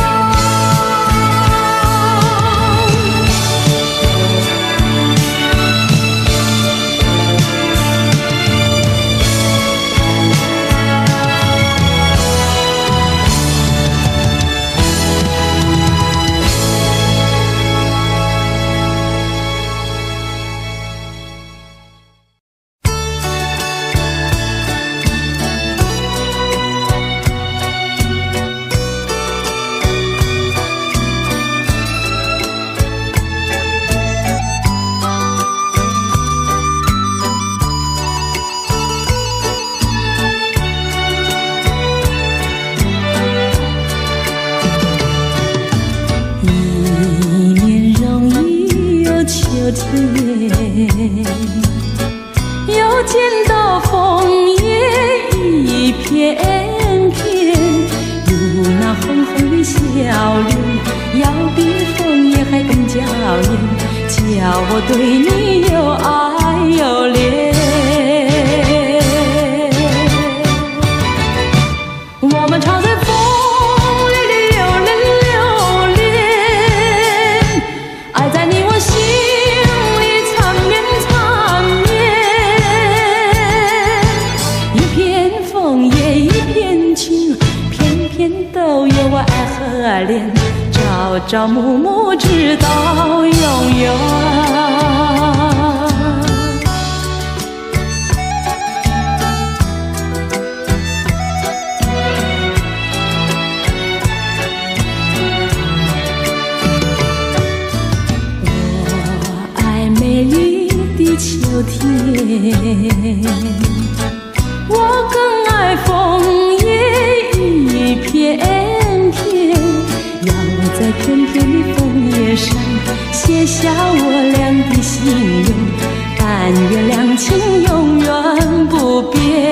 一年容易又秋天，又见到枫叶一片片，如那红红的笑脸，要比枫叶还更娇艳，叫我对你又爱又恋。我们常在风里里流连流连，爱在你我心里缠绵缠绵。一片枫叶一片情，片片都有我爱和恋，朝朝暮暮直到永远。但愿两情永远不变。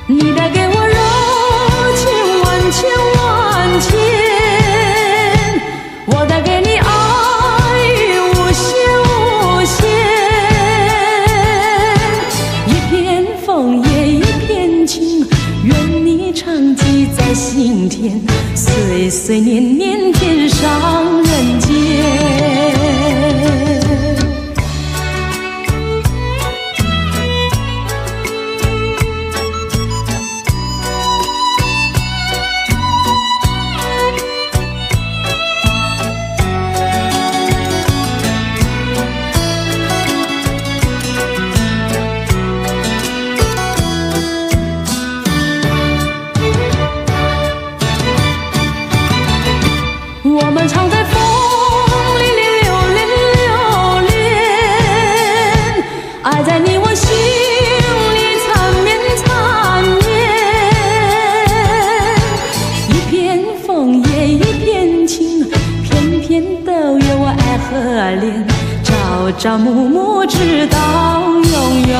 你带给我柔情万千万千，我带给你爱无限无限。一片枫叶一片情，愿你常记在心田，岁岁年年天上人间。我们常在风里流连流连，爱在你我心里缠绵缠绵。一片枫叶一片情，片片都有我爱和恋，朝朝暮暮直到永远。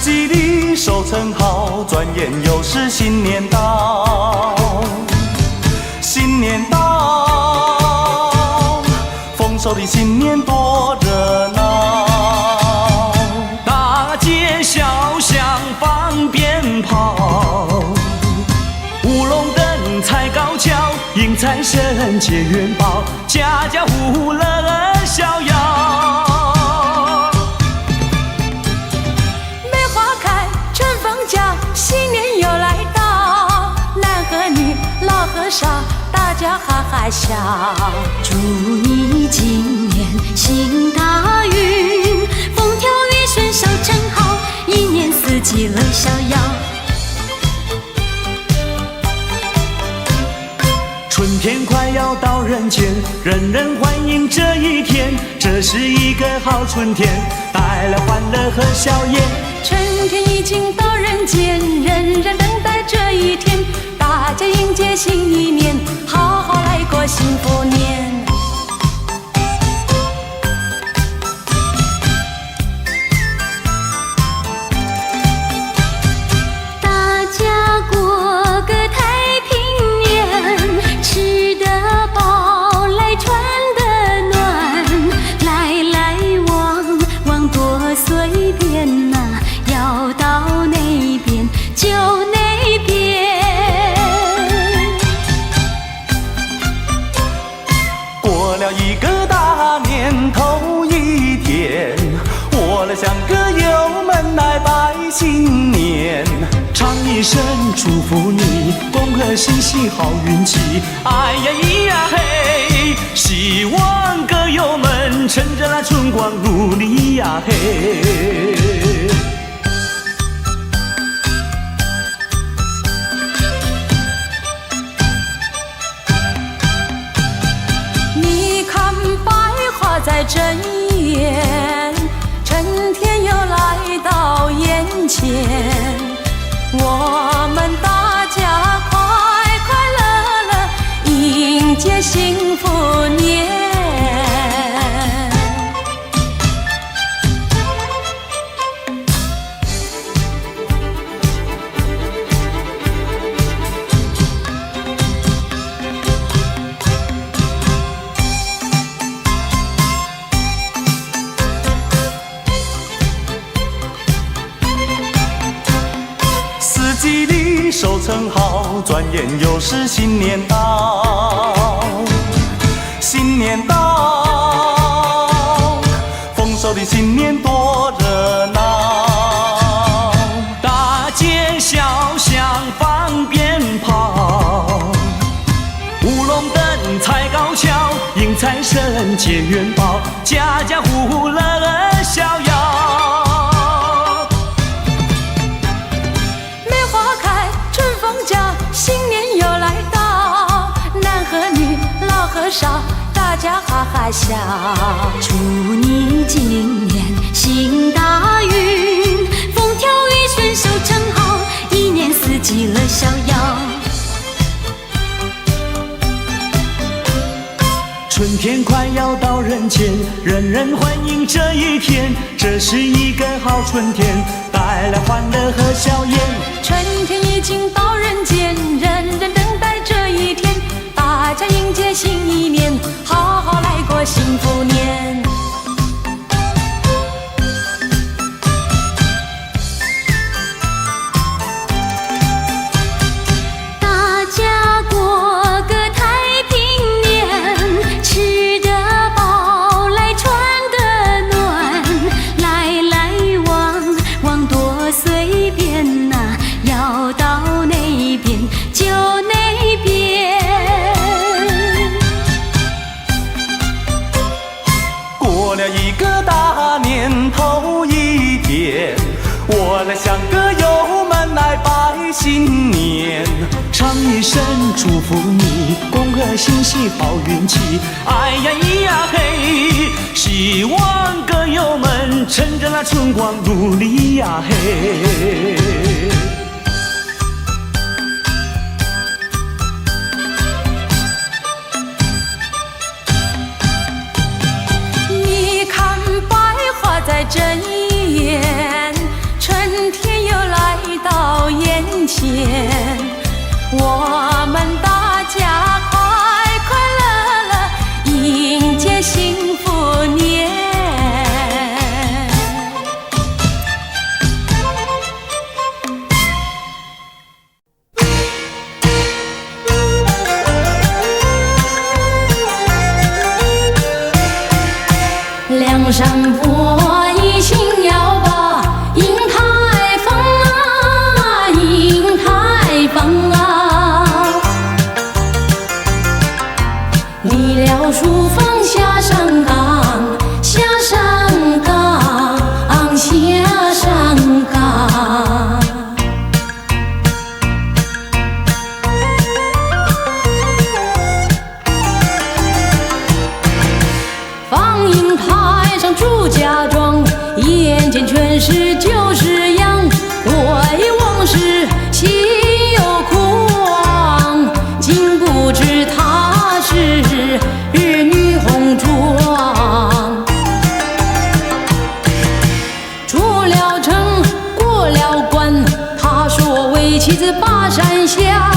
季里收成好，转眼又是新年到。新年到，丰收的新年多热闹。大街小巷放鞭炮，舞龙灯踩高跷，迎财神接元宝，家家户户乐逍遥。新年又来到，男和女老和少，大家哈哈笑。祝你今年行大运，风调雨顺收成好，一年四季乐逍遥。春天快要到人间，人人欢迎这一天，这是一个好春天，带来欢乐和笑颜。春天已经到人间，人人等待这一天，大家迎接新一年，好好来过幸福年。大家过个太平年，吃得饱，来穿得暖，来来往往多随便呐，要到哪边就哪边。过了一个大年头一天，我来向歌友们来拜新年，唱一声祝福你，恭贺新喜好运气。哎呀咿呀嘿，希望歌友们趁着那春光如丽呀嘿。在睁眼，春天又来到眼前，我们大吉利，收成好，转眼又是新年到。新年到，丰收的新年多热闹，大街小巷放鞭炮，舞龙灯踩高跷，迎财神接元宝，家家户户乐儿逍遥。梅花开，春风夹，新年又来到，男和女，老和少，大家哈哈笑。祝你今年行大运，风调雨顺收成好，一年四季乐逍遥。春天快要到人间，人人欢迎这一天，这是一个好春天，带来欢乐和笑颜。春天已经到人间，人人等待这一天，大家迎接新一年，好好来过幸福年。大家过个太平年，吃得饱，来穿得暖，来来往往多随便呐，要到哪边就哪边。过了一个大年头一天，我来向歌友们来拜新年，唱一声祝福你，恭贺新喜好运气，哎呀咿呀嘿，希望歌友们趁着那春光努力呀嘿。你看百花在争艳，春天又来到眼前，我们大家快快乐乐迎接幸福年。梁山伯一心要把迎台放啊，迎台放啊，离了书房下山岗，下山岗，下山岗。放映台上祝家庄，眼前全是旧式样，回忆往事心有狂，竟不知她是儿女红妆。出了城过了关，他说为妻子把山下，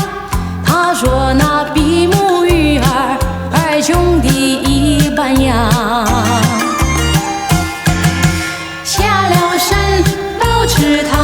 他说那比目鱼儿，二兄弟一般样。下了山到池塘。